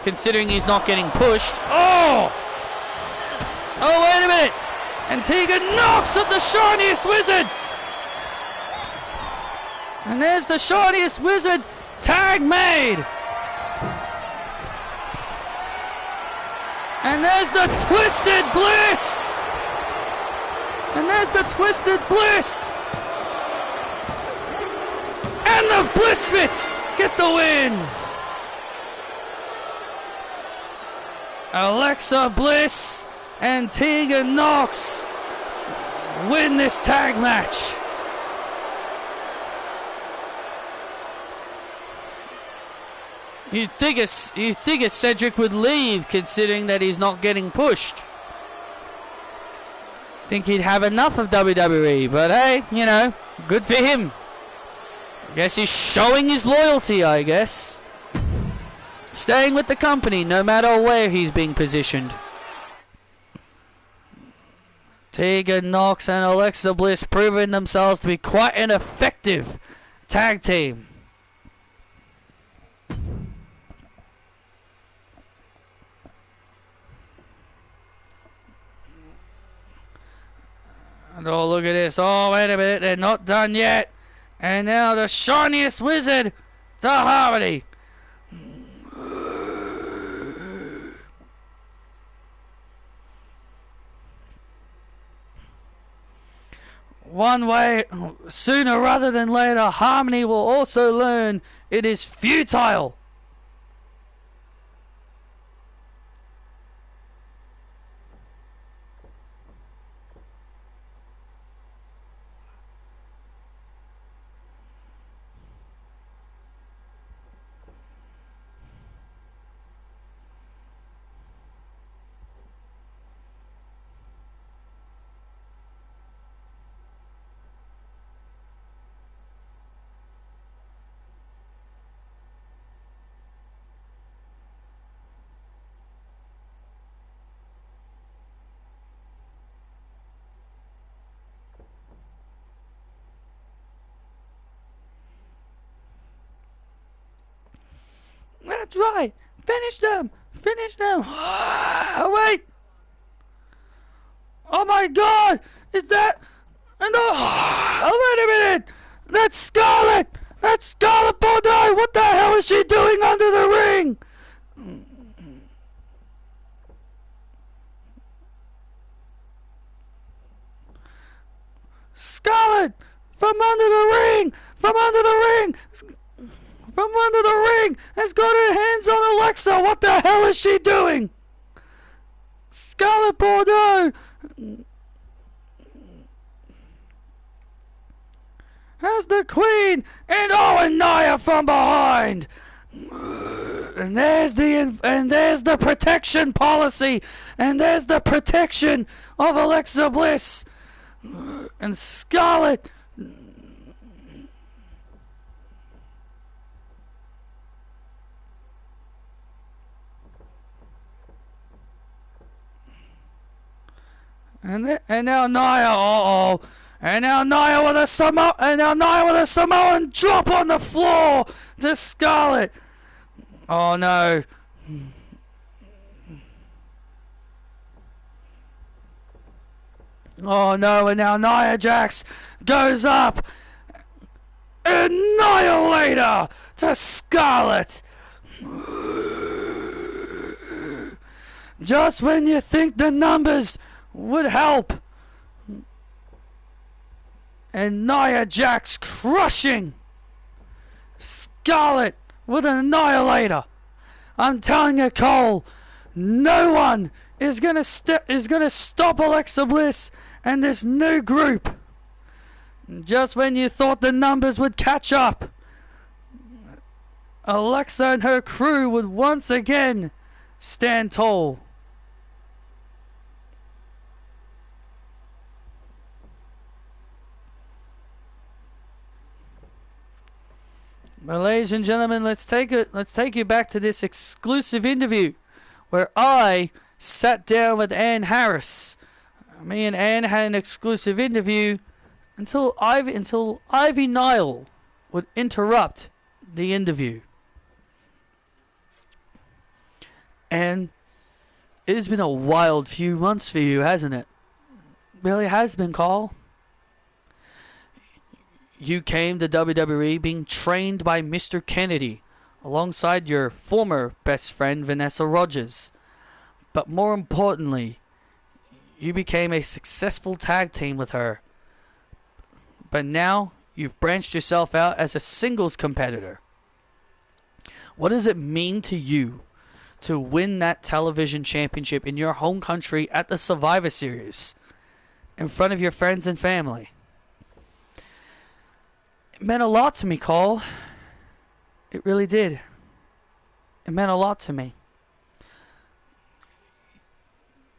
Considering he's not getting pushed. Oh! Oh, wait a minute! And Tegan Knox at the shiniest wizard! And there's the shiniest wizard tag made! And there's the Twisted Bliss! And there's the Twisted Bliss! And the Blissfits get the win! Alexa Bliss and Tegan Knox win this tag match. You'd think a Cedric would leave, considering that he's not getting pushed. Think he'd have enough of WWE, but hey, you know, good for him. I guess he's showing his loyalty, I guess. Staying with the company no matter where he's being positioned. Tegan Knox and Alexa Bliss proving themselves to be quite an effective tag team. And oh, look at this. Oh, wait a minute. They're not done yet. And now the shiniest wizard to Harmony. One way, sooner rather than later, Harmony will also learn it is futile. That's right. Finish them. Finish them. Oh, wait. Oh, my God. Is that... And oh, wait a minute. That's Scarlett. That's Scarlett Bordeaux. What the hell is she doing under the ring? Scarlett! From under the ring! From under the ring! From under the ring! Has got her hands on Alexa! What the hell is she doing? Scarlett Bordeaux! Has the Queen! And Nia from behind! And there's the protection policy! And there's the protection of Alexa Bliss! And Scarlett... And now Nia, and now Nia with a Samoan drop on the floor to Scarlett. Oh no. Oh no, and now Nia Jax goes up. Annihilator to Scarlett. Just when you think the numbers would help. And Nia Jax crushing Scarlett with an annihilator. I'm telling you, Cole, no one is gonna stop Alexa Bliss and this new group. Just when you thought the numbers would catch up, Alexa and her crew would once again stand tall. Well, ladies and gentlemen, let's take you back to this exclusive interview where I sat down with Ann Harris. Me and Ann had an exclusive interview until Ivy Nile would interrupt the interview. And it has been a wild few months for you, hasn't it? Really has been, Carl. You came to WWE being trained by Mr. Kennedy alongside your former best friend Vanessa Rogers. But more importantly, you became a successful tag team with her. But now you've branched yourself out as a singles competitor. What does it mean to you to win that television championship in your home country at the Survivor Series in front of your friends and family? It meant a lot to me, Cole. It really did. It meant a lot to me.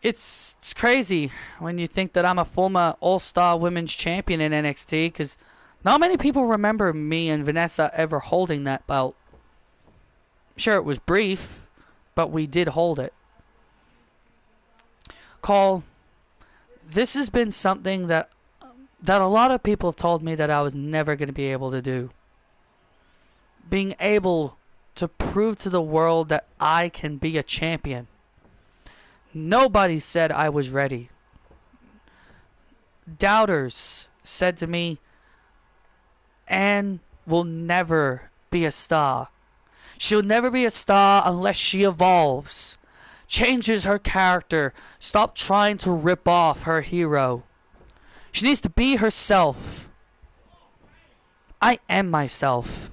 It's crazy when you think that I'm a former All-Star Women's Champion in NXT, because not many people remember me and Vanessa ever holding that belt. Sure, it was brief, but we did hold it. Cole, this has been something that a lot of people have told me that I was never going to be able to do. Being able to prove to the world that I can be a champion. Nobody said I was ready. Doubters said to me, Anne will never be a star. She'll never be a star unless she evolves, changes her character, stop trying to rip off her hero. She needs to be herself. I am myself.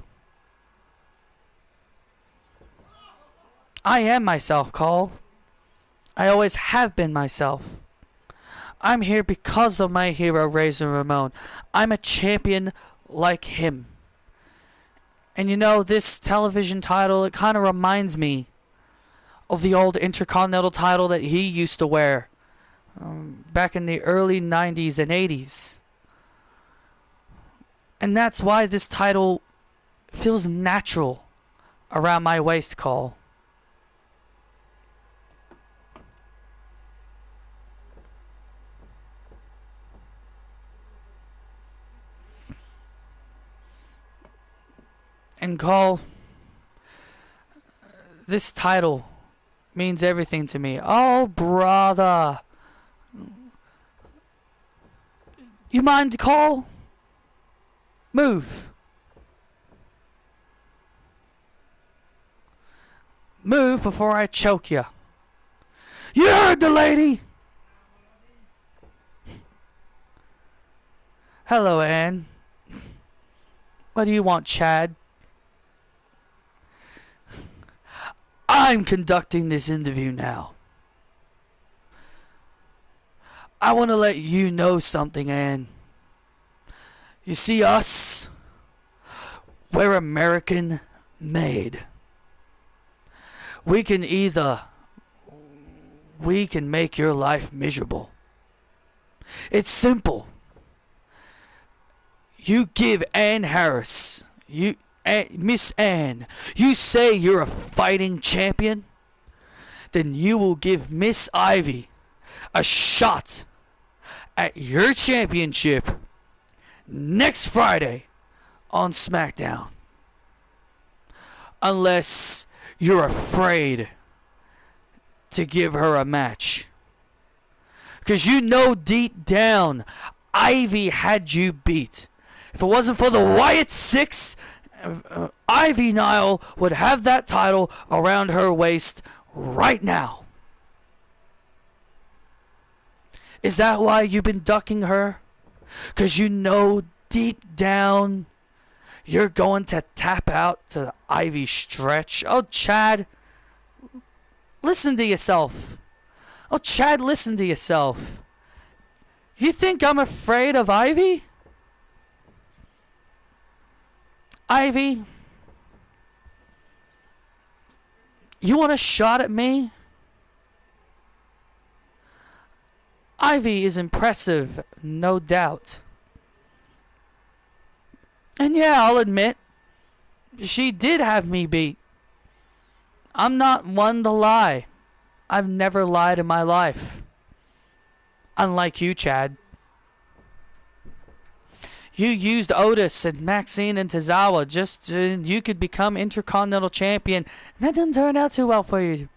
I am myself, Cole. I always have been myself. I'm here because of my hero, Razor Ramon. I'm a champion like him. And you know, this television title, it kind of reminds me of the old Intercontinental title that he used to wear back in the early 90s and 80s. And that's why this title feels natural around my waist, Cole. And Cole, This title means everything to me. Oh, brother. You mind, Cole? Move. Move before I choke you. You heard the lady! Hello, Anne. What do you want, Chad? I'm conducting this interview now. I want to let you know something, Anne. You see us? We're American made. We can make your life miserable. It's simple. You give Ann Harris, Miss Ann, you say you're a fighting champion, then you will give Miss Ivy a shot at your championship next Friday on SmackDown. Unless you're afraid to give her a match. Because you know deep down, Ivy had you beat. If it wasn't for the Wyatt Six, Ivy Nile would have that title around her waist right now. Is that why you've been ducking her? Because you know deep down you're going to tap out to the Ivy stretch. Oh, Chad, listen to yourself. Oh, Chad, listen to yourself. You think I'm afraid of Ivy? Ivy, you want a shot at me? Ivy is impressive, no doubt. And yeah, I'll admit, she did have me beat. I'm not one to lie. I've never lied in my life. Unlike you, Chad. You used Otis and Maxine and Tozawa just so you could become Intercontinental Champion. And that didn't turn out too well for you.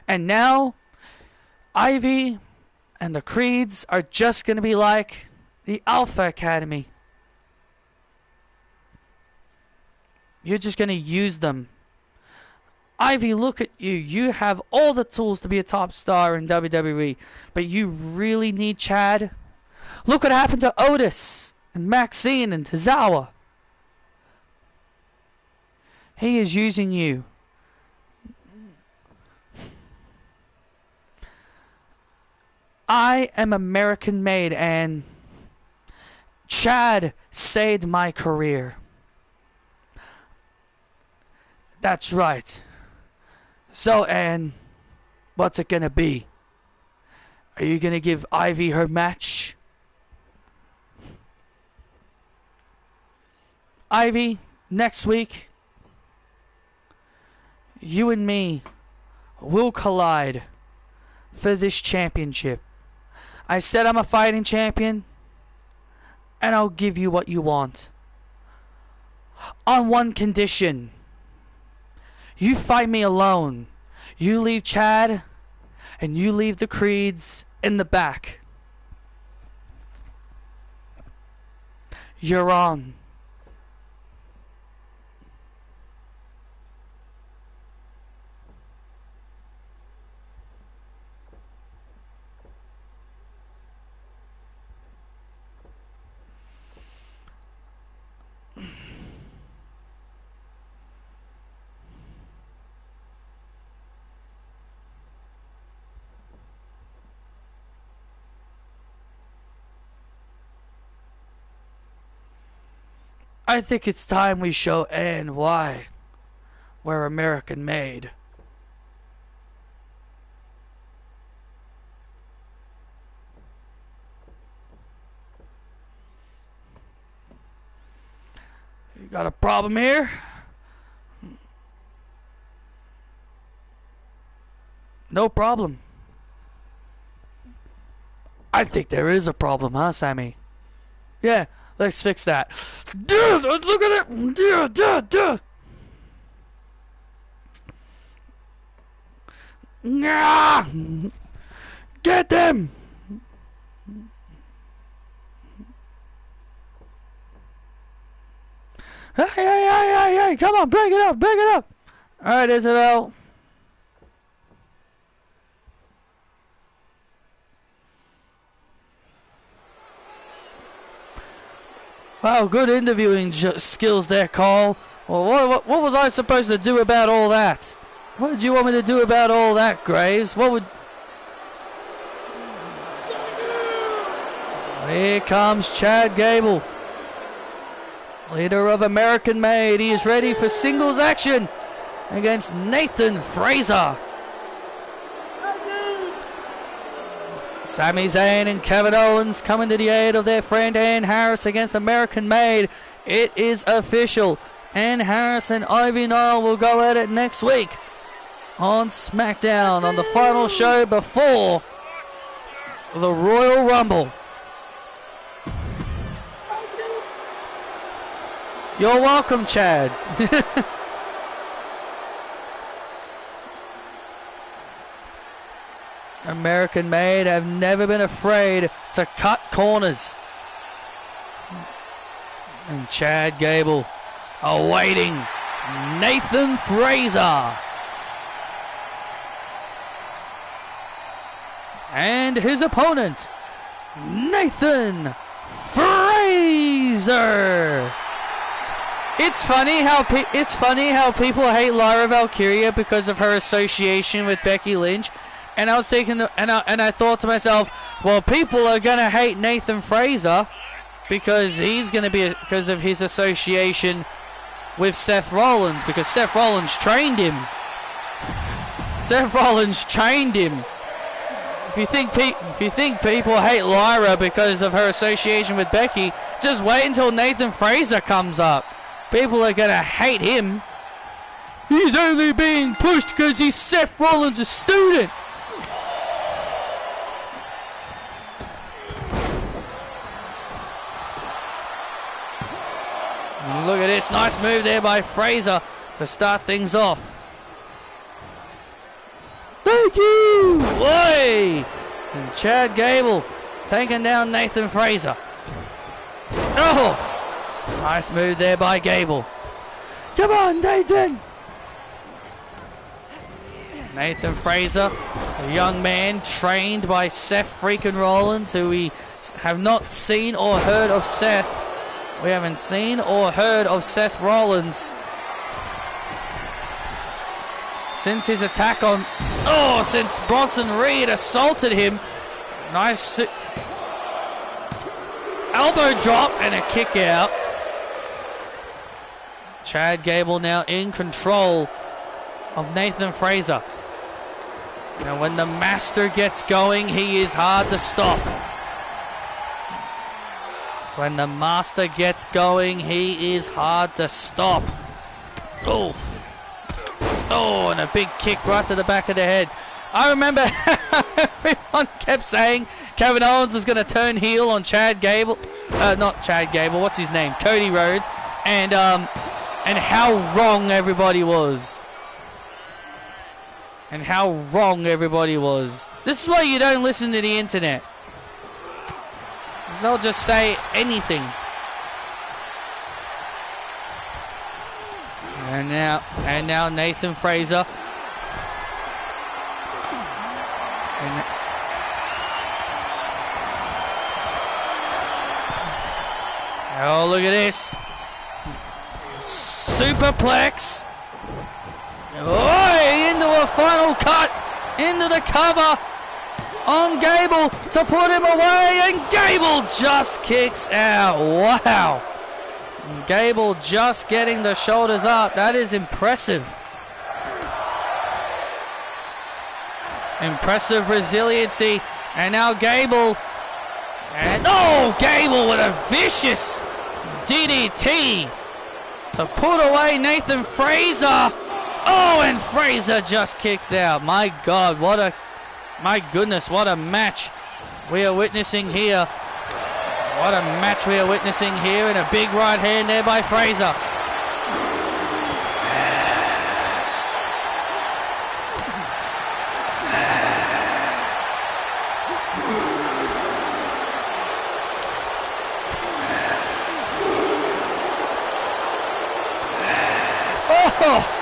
And now, Ivy and the Creeds are just going to be like the Alpha Academy. You're just going to use them. Ivy, look at you. You have all the tools to be a top star in WWE. But you really need Chad? Look what happened to Otis and Maxine and Tozawa. He is using you. I am American made, and Chad saved my career. That's right. So, Ann, what's it gonna be? Are you gonna give Ivy her match? Ivy, next week, you and me will collide for this championship. I said I'm a fighting champion, and I'll give you what you want. On one condition. You fight me alone. You leave Chad, and you leave the Creeds in the back. You're on. I think it's time we show Ann why we're American made. You got a problem here? No problem. I think there is a problem, huh, Sammy? Yeah, Let's fix that. Dude, look at it. Dude. Nah! Get them! Hey, come on, break it up. Alright, Isabel. Wow, good interviewing skills there, Cole. Well, what was I supposed to do about all that? What did you want me to do about all that, Graves? What would... Here comes Chad Gable, leader of American Made. He is ready for singles action against Nathan Frazer. Sami Zayn and Kevin Owens coming to the aid of their friend Ann Harris against American Made. It is official. Ann Harris and Ivy Nile will go at it next week on SmackDown on the final show before the Royal Rumble. You're welcome, Chad. American Made have never been afraid to cut corners. And Chad Gable awaiting Nathan Frazer. And his opponent, Nathan Frazer. It's funny how people hate Lyra Valkyria because of her association with Becky Lynch, and I was thinking, and I thought to myself, well, people are gonna hate Nathan Frazer because because of his association with Seth Rollins, because Seth Rollins trained him. If you think people hate Lyra because of her association with Becky, just wait until Nathan Frazer comes up. People are gonna hate him. He's only being pushed because he's Seth Rollins' student. And look at this, nice move there by Frazer to start things off. Thank you! Boy! And Chad Gable taking down Nathan Frazer. Oh! Nice move there by Gable. Come on, Nathan! Nathan Frazer, a young man trained by Seth freaking Rollins, who we have not seen or heard of Seth. We haven't seen or heard of Seth Rollins since his attack on... Oh, since Bronson Reed assaulted him. Nice elbow drop and a kick out. Chad Gable now in control of Nathan Frazer. Now when the master gets going, he is hard to stop. When the master gets going, he is hard to stop. Oh, and a big kick right to the back of the head. I remember everyone kept saying Kevin Owens was going to turn heel on Chad Gable. Not Chad Gable, what's his name? Cody Rhodes. And how wrong everybody was. This is why you don't listen to the internet. They'll just say anything. And now Nathan Frazer. Oh, look at this. Superplex. Oh, into a final cut. Into the cover on Gable to put him away, and Gable just kicks out. Wow. Gable just getting the shoulders up. That is impressive. Impressive resiliency. And now Gable. And oh, Gable with a vicious DDT to put away Nathan Frazer. Oh, and Frazer just kicks out. My God, my goodness, what a match we are witnessing here. What a match we are witnessing here, and a big right hand there by Fraser. Oh!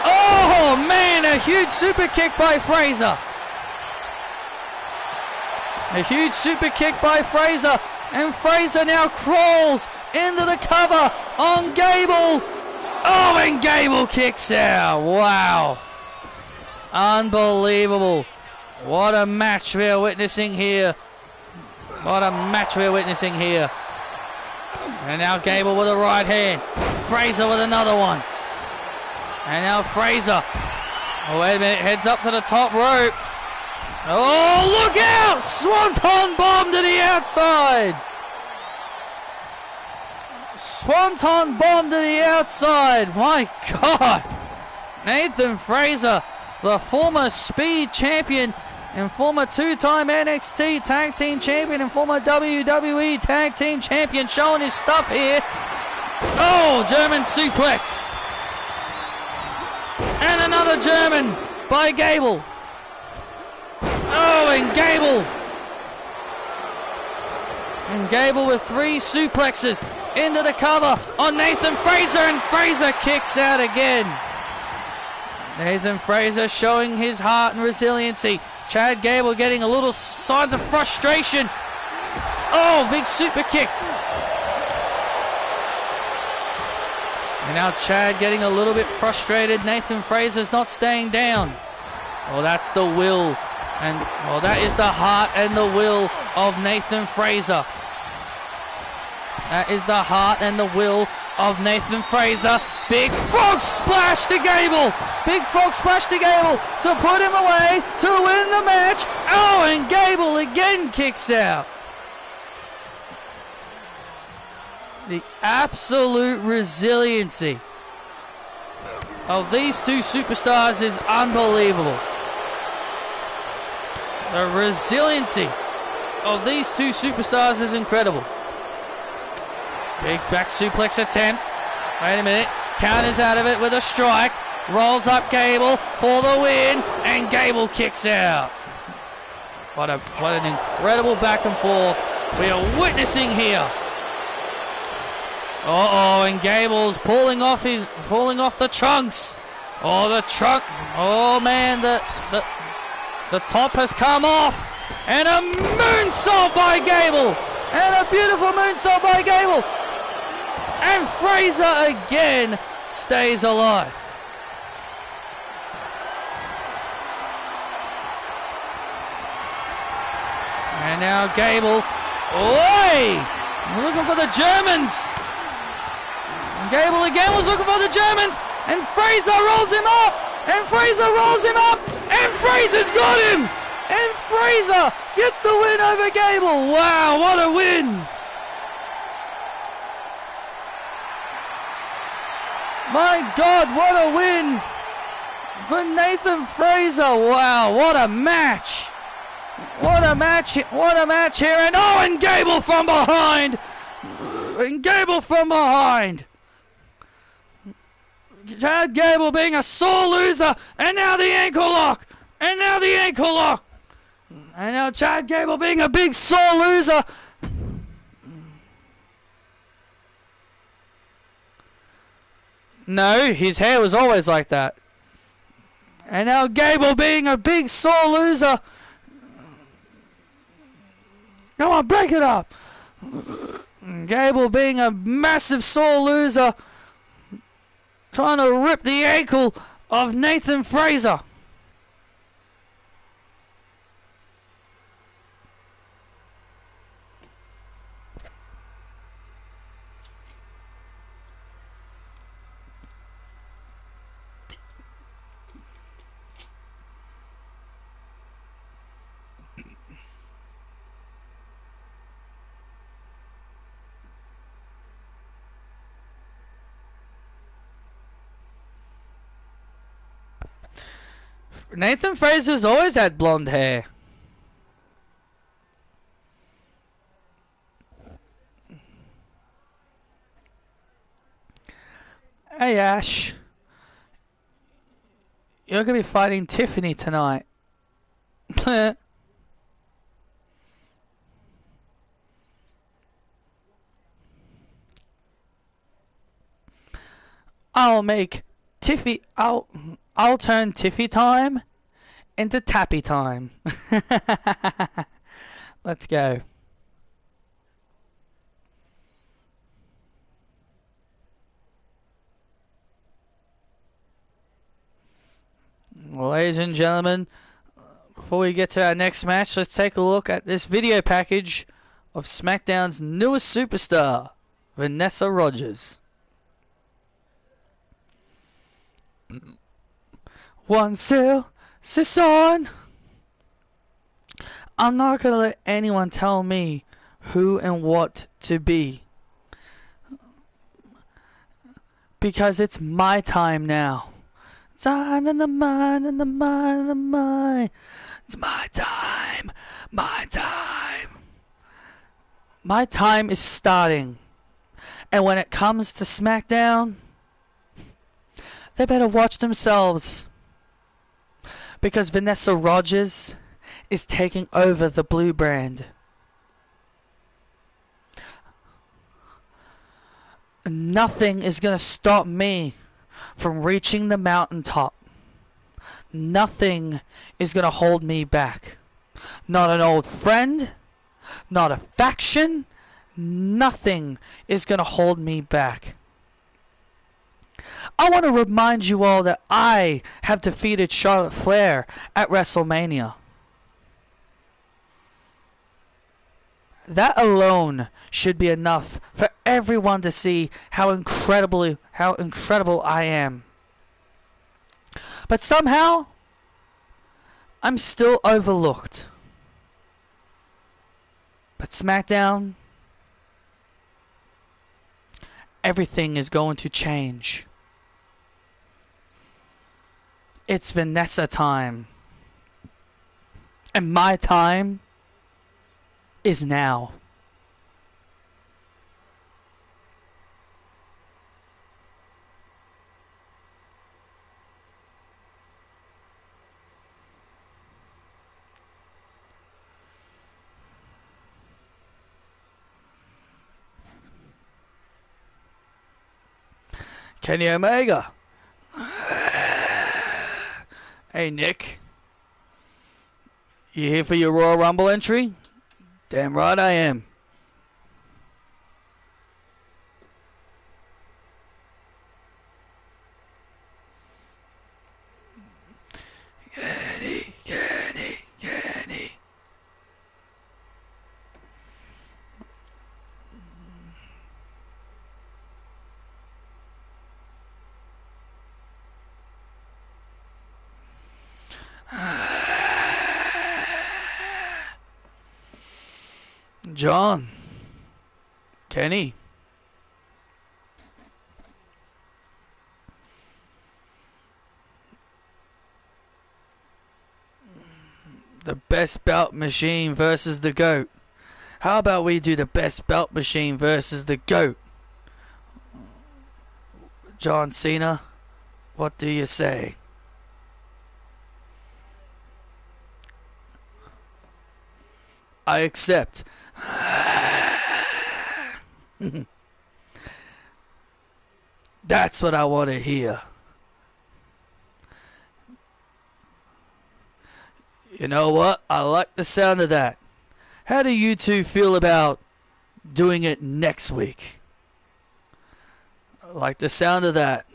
Oh man, a huge super kick by Fraser. A huge super kick by Fraser, and Fraser now crawls into the cover on Gable. Oh, and Gable kicks out. Wow. Unbelievable. What a match we are witnessing here. What a match we are witnessing here. And now Gable with a right hand. Fraser with another one. And now Fraser. Oh, wait a minute. Heads up to the top rope. Oh, look out! Swanton bomb to the outside. Swanton bomb to the outside. My God. Nathan Fraser, the former Speed champion and former two-time NXT Tag Team Champion and former WWE Tag Team Champion, showing his stuff here. Oh, German suplex. And another German by Gable. Oh, and Gable. And Gable with 3 suplexes into the cover on Nathan Fraser, and Fraser kicks out again. Nathan Fraser showing his heart and resiliency. Chad Gable getting a little signs of frustration. Oh, big super kick. And now Chad getting a little bit frustrated. Nathan Fraser's not staying down. Well, that's the will. And, well, that is the heart and the will of Nathan Fraser. That is the heart and the will of Nathan Fraser. Big frog splash to Gable. Big frog splash to Gable to put him away to win the match. Oh, and Gable again kicks out. The absolute resiliency of these two superstars is unbelievable. The resiliency of these two superstars is incredible. Big back suplex attempt. Wait a minute. Counters out of it with a strike. Rolls up Gable for the win. And Gable kicks out. What an incredible back and forth we are witnessing here. Uh-oh, and Gable's pulling off the trunks. Oh, the trunk. Oh, man, the top has come off. And a moonsault by Gable. And a beautiful moonsault by Gable. And Fraser again stays alive. And now Gable. Oi! Looking for the Germans. And Gable again was looking for the Germans. And Fraser rolls him up. And Fraser rolls him up. And Fraser's got him. And Fraser gets the win over Gable. Wow, what a win. My God, what a win for Nathan Fraser. Wow, what a match. What a match here. And oh, and Gable from behind. And Gable from behind. Chad Gable being a sore loser. And now the ankle lock. And now the ankle lock. And now Chad Gable being a big sore loser. No, his hair was always like that. And now Gable being a big sore loser. Come on, break it up. Gable being a massive sore loser. Trying to rip the ankle of Nathan Fraser. Nathan Fraser's always had blonde hair. Hey Ash, you're gonna be fighting Tiffany tonight. I'll make Tiffy. I'll turn Tiffy time into Tappy time. Let's go. Well, ladies and gentlemen, before we get to our next match, let's take a look at this video package of SmackDown's newest superstar, Vanessa Rogers. One still, sis on. I'm not gonna let anyone tell me who and what to be. Because it's my time now. Time in the mind, in the mind, in the mind. It's my time. My time. My time is starting. And when it comes to SmackDown, they better watch themselves. Because Vanessa Rogers is taking over the blue brand. Nothing is going to stop me from reaching the mountaintop. Nothing is going to hold me back. Not an old friend, not a faction, nothing is going to hold me back. I want to remind you all that I have defeated Charlotte Flair at WrestleMania. That alone should be enough for everyone to see how incredible I am. But somehow, I'm still overlooked. But SmackDown, everything is going to change. It's Vanessa time. And my time is now. Kenny Omega. Hey Nick, you here for your Royal Rumble entry? Damn right I am. Kenny. John. Kenny. The best belt machine versus the GOAT. How about we do the best belt machine versus the GOAT? John Cena, what do you say? I accept. That's what I want to hear. You know what? I like the sound of that. How do you two feel about doing it next week? I like the sound of that.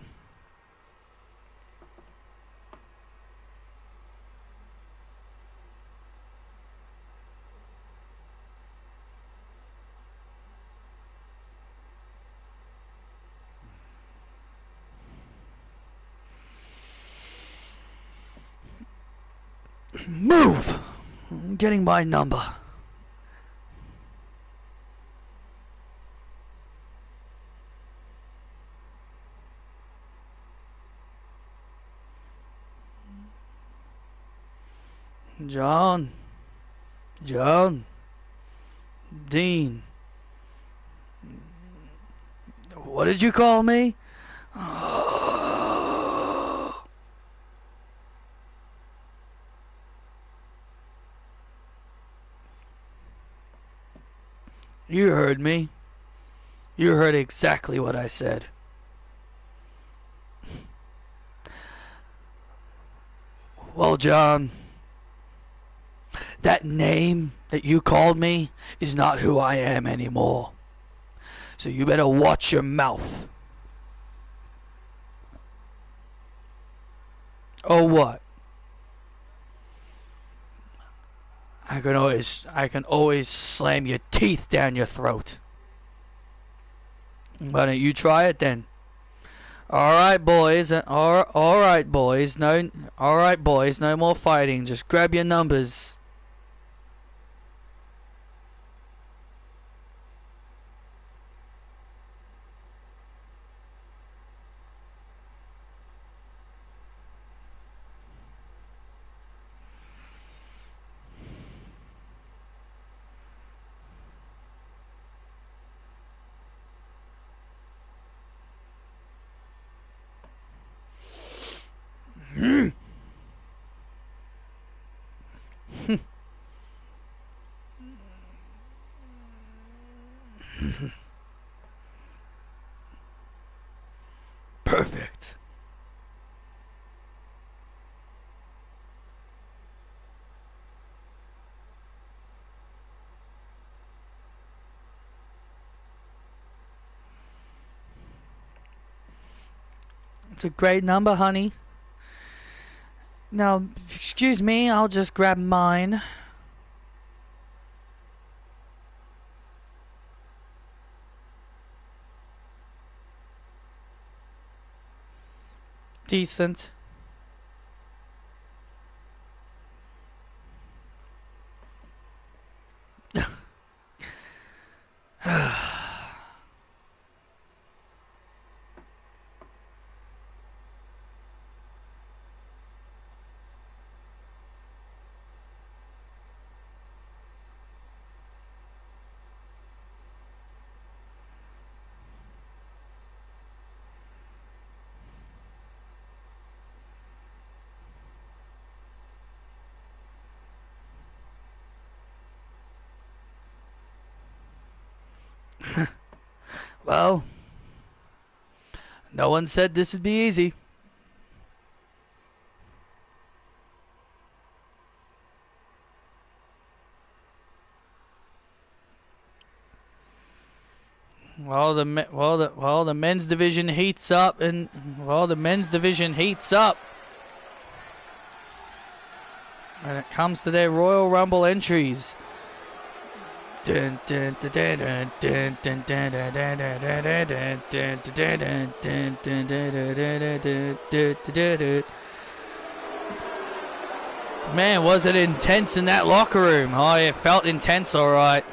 Move! I'm getting my number. John. Dean. What did you call me? You heard me. You heard exactly what I said. Well, John, that name that you called me is not who I am anymore. So you better watch your mouth. Or what? I can always slam your teeth down your throat. Why don't you try it then? All right, boys. All right, boys. No more fighting. Just grab your numbers. Perfect. It's a great number, honey. Now, excuse me, I'll just grab mine. Decent. Well, no one said this would be easy. The men's division heats up, and the men's division heats up when it comes to their Royal Rumble entries. Man, was it intense in that locker room? Oh, it felt intense, alright.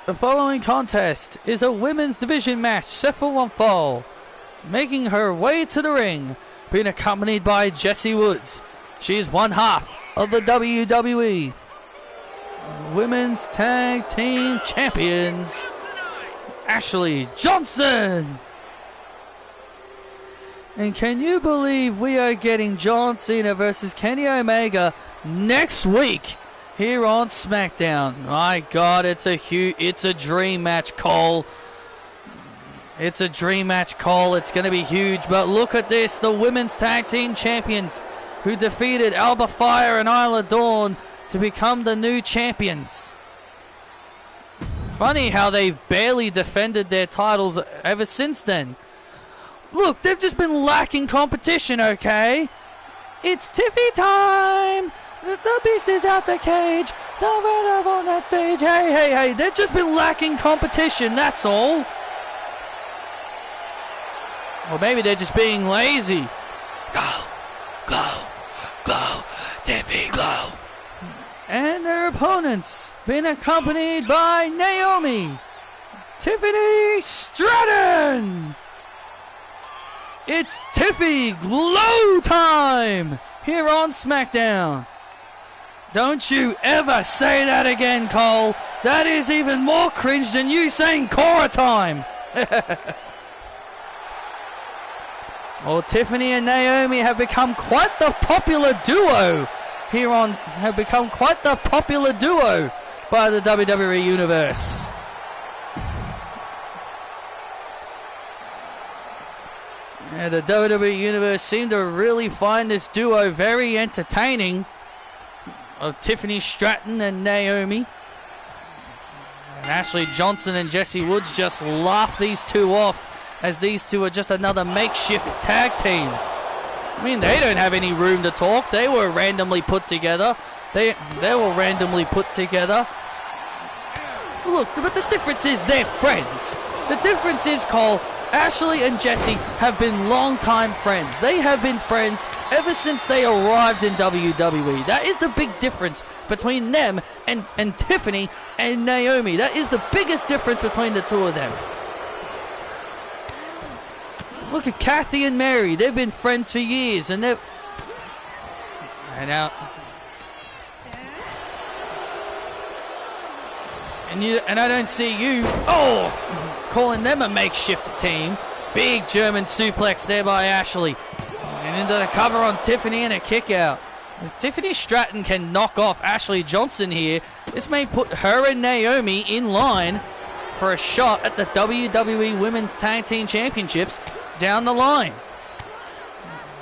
The following contest is a women's division match set for one fall. Making her way to the ring, being accompanied by Jessie Woods. She is one half of the WWE Women's Tag Team Champions, Ashley Johnson. And can you believe we are getting John Cena versus Kenny Omega next week here on SmackDown? My God, it's a dream match, Cole. It's a dream match, Cole. It's going to be huge. But look at this, the Women's Tag Team Champions, who defeated Alba Fire and Isla Dawn to become the new champions. Funny how they've barely defended their titles ever since then. Look, they've just been lacking competition, okay? It's Tiffy time! The Beast is out the cage. The Red on that stage. Hey, they've just been lacking competition, that's all. Or maybe they're just being lazy. Go, Tiffy, go. And their opponents been accompanied by Naomi, Tiffany Stratton, It's Tiffy Glow time here on SmackDown. Don't you ever say that again, Cole. That is even more cringe than you saying Cora time. Well, Tiffany and Naomi have become quite the popular duo by the WWE Universe. Yeah, the WWE Universe seem to really find this duo very entertaining, of Tiffany Stratton and Naomi. And Ashley Johnson and Jesse Woods just laugh these two off, as these two are just another makeshift tag team. I mean, they don't have any room to talk. They were randomly put together. They were randomly put together. Look, but the difference is they're friends. The difference is, Cole, Ashley and Jesse have been long-time friends. They have been friends ever since they arrived in WWE. That is the big difference between them and Tiffany and Naomi. That is the biggest difference between the two of them. Look at Kathy and Mary. They've been friends for years, and they've... And I don't see you, calling them a makeshift team. Big German suplex there by Ashley. And into the cover on Tiffany and a kick out. If Tiffany Stratton can knock off Ashley Johnson here, this may put her and Naomi in line for a shot at the WWE Women's Tag Team Championships down the line.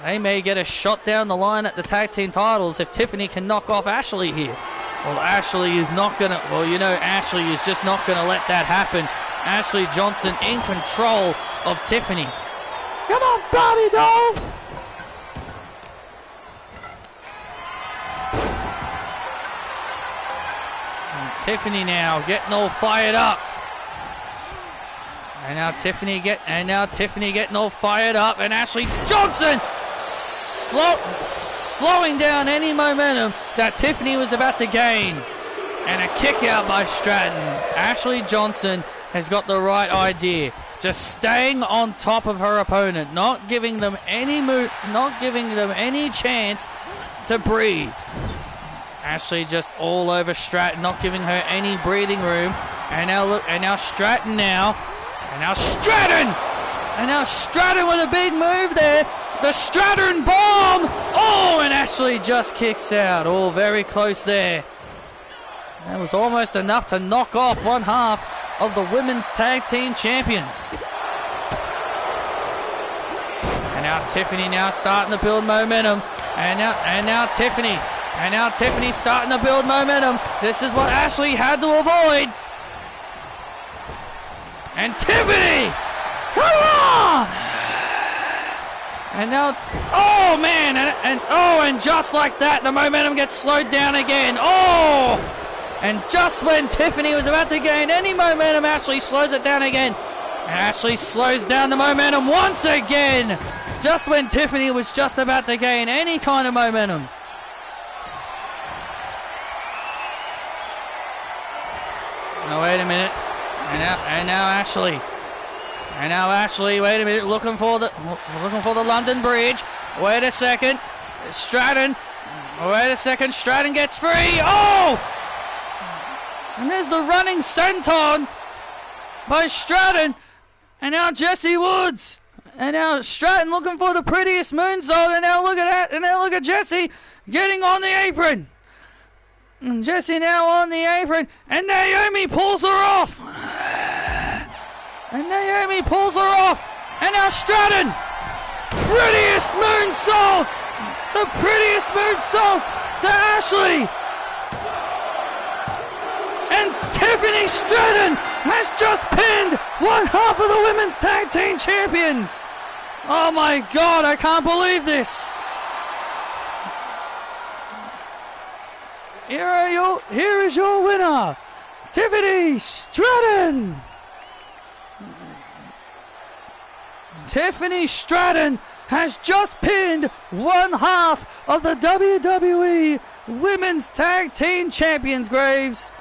They may get a shot down the line at the tag team titles if Tiffany can knock off Ashley here. Well, Ashley is not going to... Well, you know, Ashley is just not going to let that happen. Ashley Johnson in control of Tiffany. Come on, Barbie doll! And Tiffany now getting all fired up. And now Tiffany getting all fired up. And Ashley Johnson slowing down any momentum that Tiffany was about to gain. And a kick out by Stratton. Ashley Johnson has got the right idea. Just staying on top of her opponent, not giving them any chance to breathe. Ashley just all over Stratton, not giving her any breathing room. And now look, and now Stratton now. And now Stratton! And now Stratton with a big move there. The Stratton bomb! Oh, and Ashley just kicks out. Oh, very close there. That was almost enough to knock off one half of the Women's Tag Team Champions. And now Tiffany now starting to build momentum. And now Tiffany starting to build momentum. This is what Ashley had to avoid. And Tiffany! Come on! And now, oh man, and just like that, the momentum gets slowed down again. Oh! And just when Tiffany was about to gain any momentum, Ashley slows it down again. And Ashley slows down the momentum once again. Just when Tiffany was just about to gain any kind of momentum. Now wait a minute. And now Ashley. And now Ashley, wait a minute, looking for the London Bridge. Wait a second. Stratton. Wait a second. Stratton gets free. Oh! And there's the running senton by Stratton. And now Jesse Woods. And now Stratton looking for the prettiest moonsault. And now look at that. And now look at Jesse getting on the apron. And Jesse now on the apron. And Naomi pulls her off. And Naomi pulls her off. And now Stratton. Prettiest moonsault. The prettiest moonsault to Ashley. And Tiffany Stratton has just pinned one half of the Women's Tag Team Champions. Oh my God, I can't believe this. Here is your winner, Tiffany Stratton. Tiffany Stratton has just pinned one half of the WWE Women's Tag Team Champions, Graves.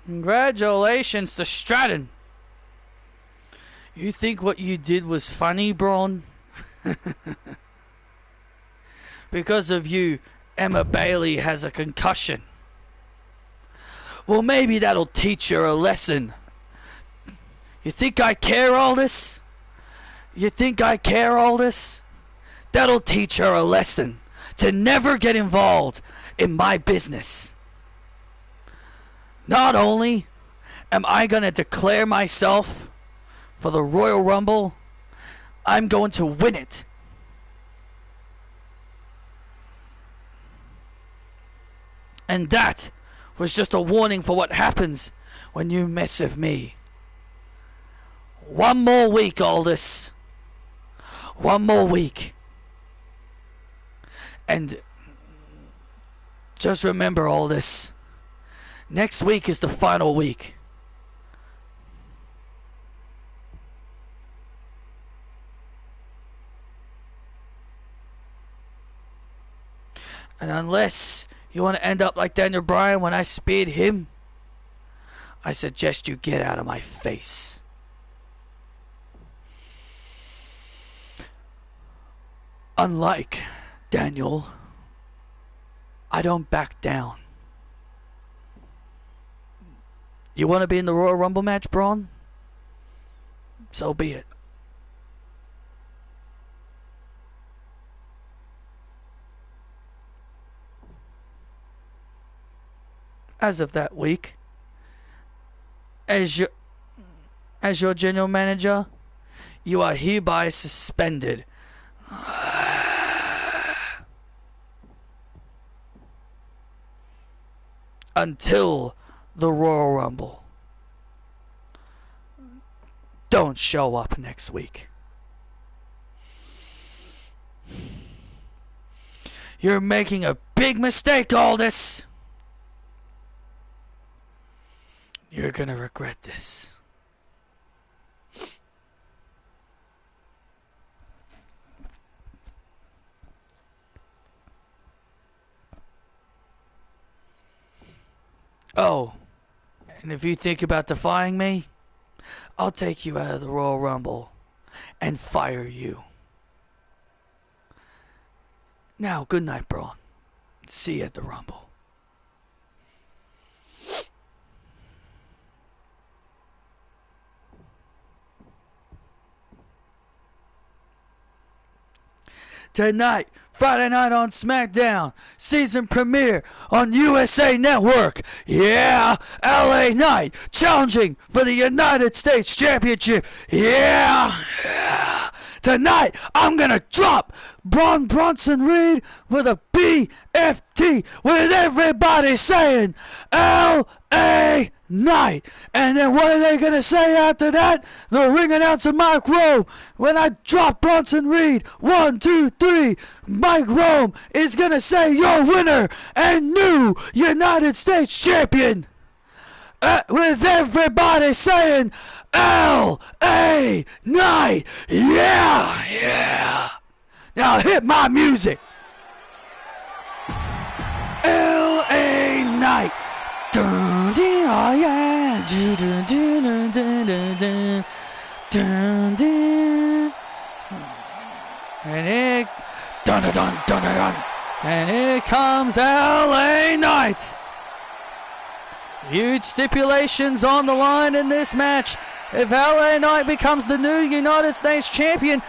Congratulations to Stratton. You think what you did was funny, Braun? Because of you, Emma Bailey has a concussion. Well, maybe that'll teach her a lesson. You think I care all this? You think I care all this? That'll teach her a lesson to never get involved in my business. Not only am I going to declare myself for the Royal Rumble, I'm going to win it. And that was just a warning for what happens when you mess with me. One more week, Aldous. One more week. And just remember, Aldous, next week is the final week. And unless you want to end up like Daniel Bryan when I speared him, I suggest you get out of my face. Unlike Daniel, I don't back down. You want to be in the Royal Rumble match, Braun? So be it. As of that week, as your general manager, you are hereby suspended until the Royal Rumble. Don't show up next week. You're making a big mistake, Aldous. You're gonna regret this. Oh, and if you think about defying me, I'll take you out of the Royal Rumble and fire you. Now, good night, Braun. See you at the Rumble. Tonight, Friday night on SmackDown, season premiere on USA Network. Yeah, LA Knight challenging for the United States Championship. Yeah. Tonight, I'm gonna drop Braun Bronson Reed with a BFT with everybody saying LA Knight. And then what are they gonna say after that? The ring announcer Mike Rome. When I drop Bronson Reed, 1, 2, 3, Mike Rome is gonna say your winner and new United States champion. With everybody saying L.A. Knight. Yeah, yeah. Now hit my music. L.A. Knight. Dun, dun, oh yeah. Dun, dun, dun, dun, dun, dun, dun. And it dun dun dun dun dun. And here comes L.A. Knight. Huge stipulations on the line in this match. If LA Knight becomes the new United States champion,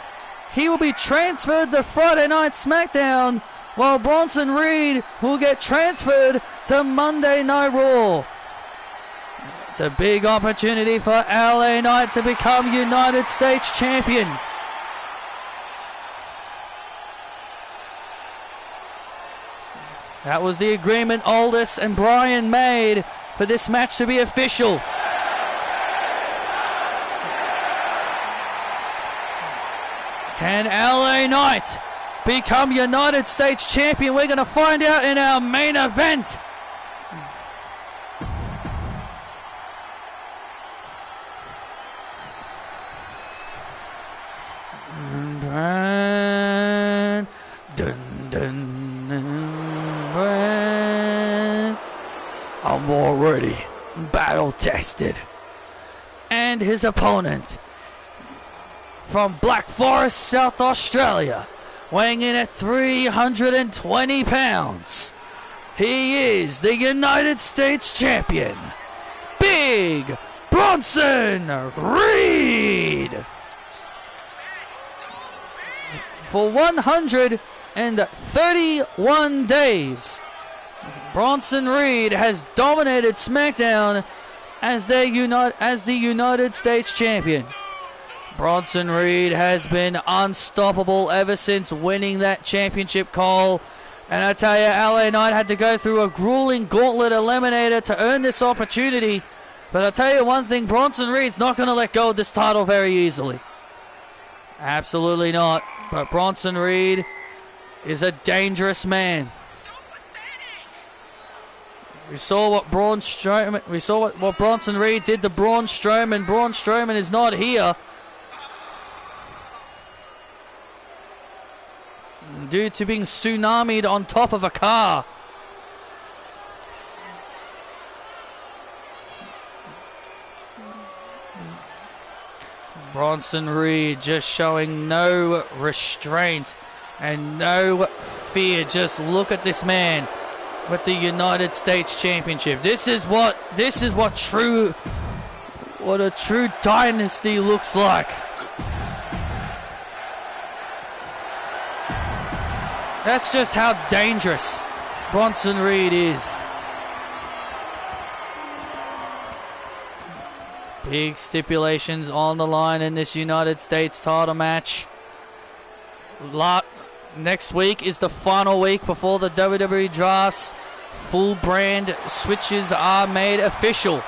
he will be transferred to Friday Night SmackDown, while Bronson Reed will get transferred to Monday Night Raw. It's a big opportunity for LA Knight to become United States champion. That was the agreement Aldous and Bryan made for this match to be official. Can LA Knight become United States champion? We're going to find out in our main event. I'm all ready. battle-tested. And his opponent from Black Forest, South Australia, weighing in at 320 pounds. He is the United States Champion, Big Bronson Reed. For 131 days, Bronson Reed has dominated SmackDown as the United States Champion. Bronson Reed has been unstoppable ever since winning that championship, Cole. And I tell you, LA Knight had to go through a grueling gauntlet eliminator to earn this opportunity. But I'll tell you one thing, Bronson Reed's not going to let go of this title very easily. Absolutely not. But Bronson Reed is a dangerous man. We saw what what Bronson Reed did to Braun Strowman. Braun Strowman is not here due to being tsunamied on top of a car. Bronson Reed just showing no restraint and no fear. Just look at this man with the United States Championship. This is what a true dynasty looks like. That's just how dangerous Bronson Reed is. Big stipulations on the line in this United States title match. Next week is the final week before the WWE drafts. Full brand switches are made official.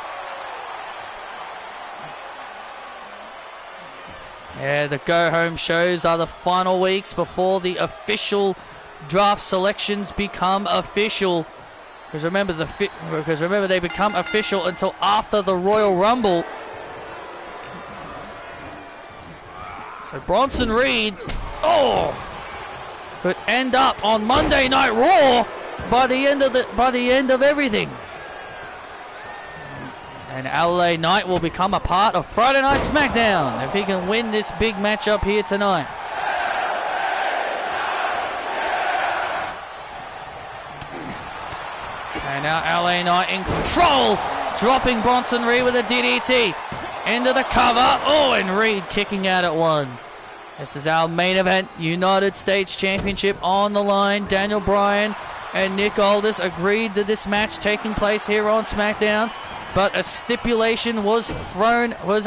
Yeah, the go-home shows are the final weeks before the official draft selections become official. Because remember, they become official until after the Royal Rumble. So Bronson Reed, could end up on Monday Night Raw by the end of everything. And LA Knight will become a part of Friday Night SmackDown if he can win this big matchup here tonight. And now LA Knight in control, dropping Bronson Reed with a DDT into the cover. Oh, and Reed kicking out at one. This is our main event, United States Championship on the line. Daniel Bryan and Nick Aldis agreed to this match taking place here on SmackDown, but a stipulation was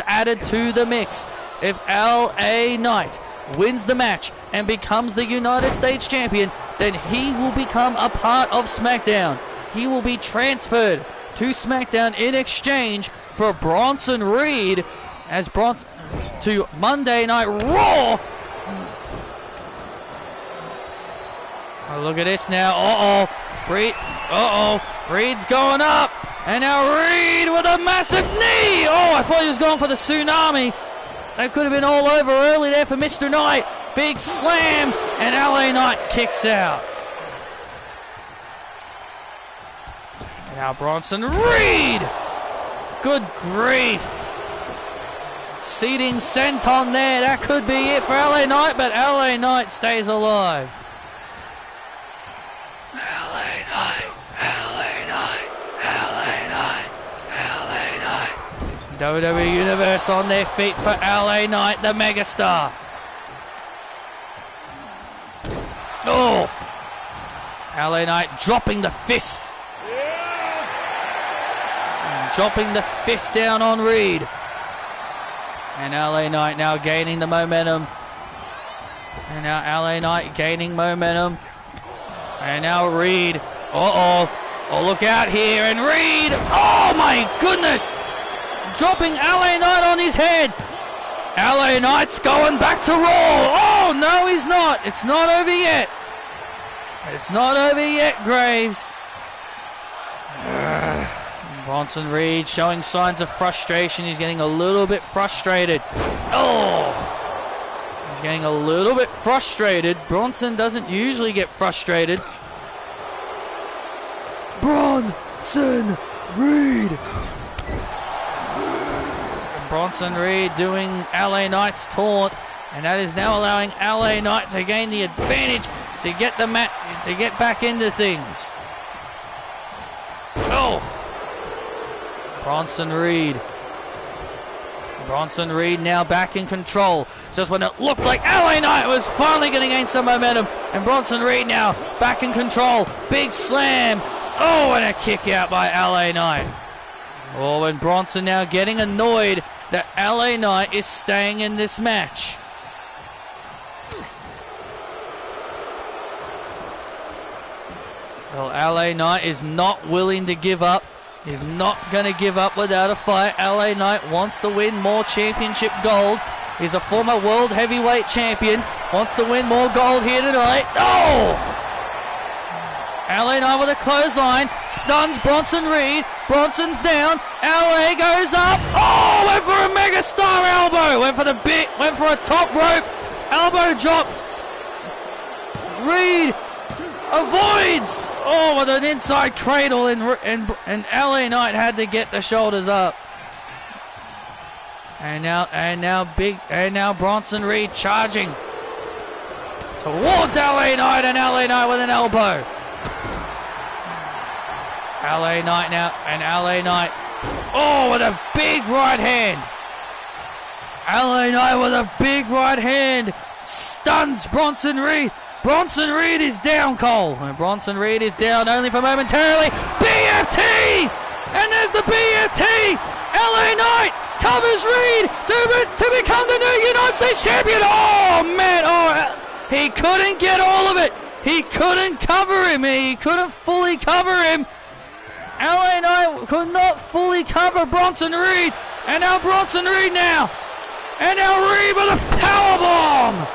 added to the mix. If LA Knight wins the match and becomes the United States Champion, then he will become a part of SmackDown. He will be transferred to SmackDown in exchange for Bronson Reed to Monday Night Raw. Oh, look at this now. Reed's going up. And now Reed with a massive knee. Oh, I thought he was going for the tsunami. That could have been all over early there for Mr. Knight. Big slam. And LA Knight kicks out. Now Bronson Reed. Good grief. Seating senton there. That could be it for LA Knight, but LA Knight stays alive. LA Knight. WWE Universe on their feet for LA Knight, the megastar. Oh! LA Knight dropping the fist. Dropping the fist down on Reed. And LA Knight now gaining the momentum. And now LA Knight gaining momentum. And now Reed. Oh, look out here. And Reed. Oh, my goodness. Dropping LA Knight on his head. LA Knight's going back to Raw. Oh, no, he's not. It's not over yet. It's not over yet, Graves. Bronson Reed showing signs of frustration. He's getting a little bit frustrated. Oh! He's getting a little bit frustrated. Bronson doesn't usually get frustrated. Bronson Reed. Bronson Reed doing LA Knight's taunt, and that is now allowing LA Knight to gain the advantage to get the to get back into things. Oh! Bronson Reed. Bronson Reed now back in control. Just when it looked like LA Knight was finally going to gain some momentum, and Bronson Reed now back in control. Big slam. Oh, and a kick out by LA Knight. Oh, and Bronson now getting annoyed that LA Knight is staying in this match. Well, LA Knight is not willing to give up. He's not going to give up without a fight. LA Knight wants to win more championship gold. He's a former world heavyweight champion. Wants to win more gold here tonight. Oh! LA Knight with a clothesline. Stuns Bronson Reed. Bronson's down. LA goes up. Oh! Went for a megastar elbow. Went for a top rope. Elbow drop. Reed avoids. Oh, with an inside cradle, and LA Knight had to get the shoulders up. And now Bronson Reed charging towards LA Knight, and LA Knight with an elbow. LA Knight now, and LA Knight, oh, with a big right hand. LA Knight with a big right hand stuns Bronson Reed. Bronson Reed is down, Cole. And Bronson Reed is down only for momentarily. BFT! And there's the BFT! LA Knight covers Reed to become the new United States champion. Oh, man. Oh, he couldn't get all of it. He couldn't cover him. He couldn't fully cover him. LA Knight could not fully cover Bronson Reed. And now Bronson Reed now. And now Reed with a powerbomb.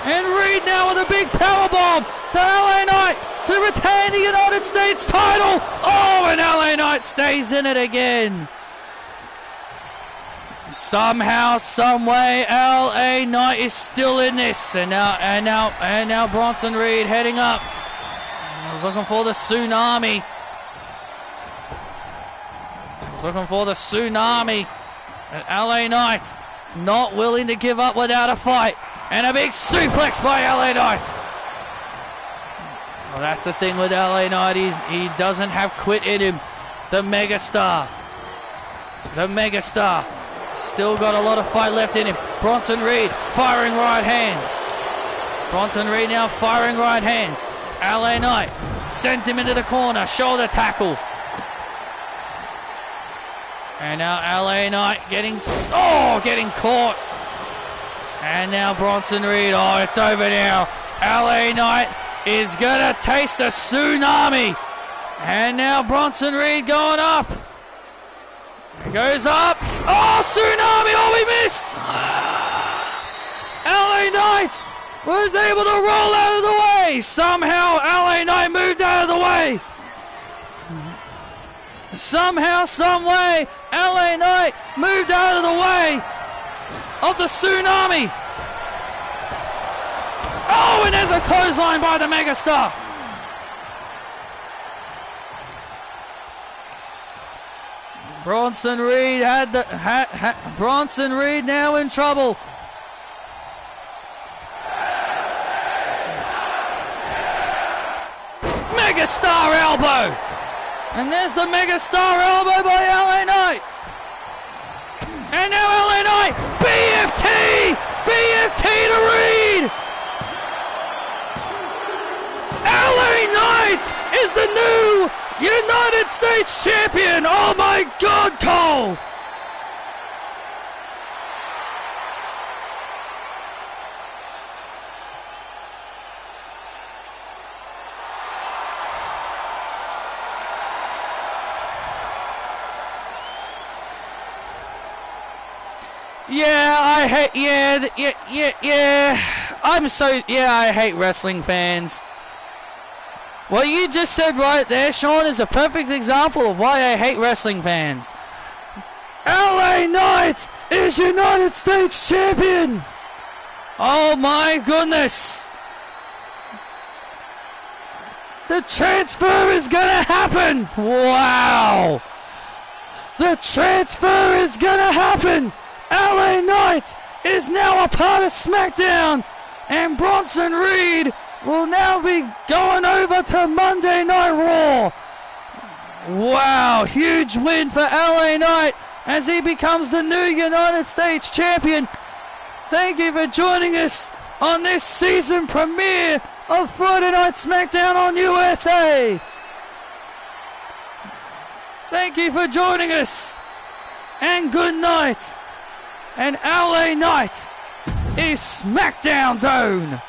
And Reed now with a big powerbomb to LA Knight to retain the United States title. Oh, and LA Knight stays in it again. Somehow, someway, LA Knight is still in this. And now Bronson Reed heading up. I was looking for the tsunami. And LA Knight not willing to give up without a fight. And a big suplex by LA Knight. Well, that's the thing with LA Knight. He doesn't have quit in him. The megastar. Still got a lot of fight left in him. Bronson Reed firing right hands. Bronson Reed now firing right hands. LA Knight sends him into the corner. Shoulder tackle. And now LA Knight getting caught. And now Bronson Reed, oh, it's over now. LA Knight is going to taste a tsunami. And now Bronson Reed going up. He goes up. Oh, tsunami, oh, we missed. LA Knight was able to roll out of the way. Somehow LA Knight moved out of the way. Somehow, someway, LA Knight moved out of the way of the tsunami. Oh, and there's a clothesline by the megastar. Bronson Reed Bronson Reed now in trouble. Megastar elbow. And there's the megastar elbow by LA Knight. And now LA Knight, BFT to Reed. LA Knight is the new United States champion. Oh my God, Cole. I hate wrestling fans. What you just said right there, Sean, is a perfect example of why I hate wrestling fans. LA Knight is United States champion. Oh my goodness. The transfer is gonna happen. Wow. The transfer is gonna happen. LA Knight is now a part of SmackDown, and Bronson Reed will now be going over to Monday Night Raw. Wow, huge win for LA Knight as he becomes the new United States Champion. Thank you for joining us on this season premiere of Friday Night SmackDown on USA. Thank you for joining us, and good night. And LA Knight is SmackDown's own.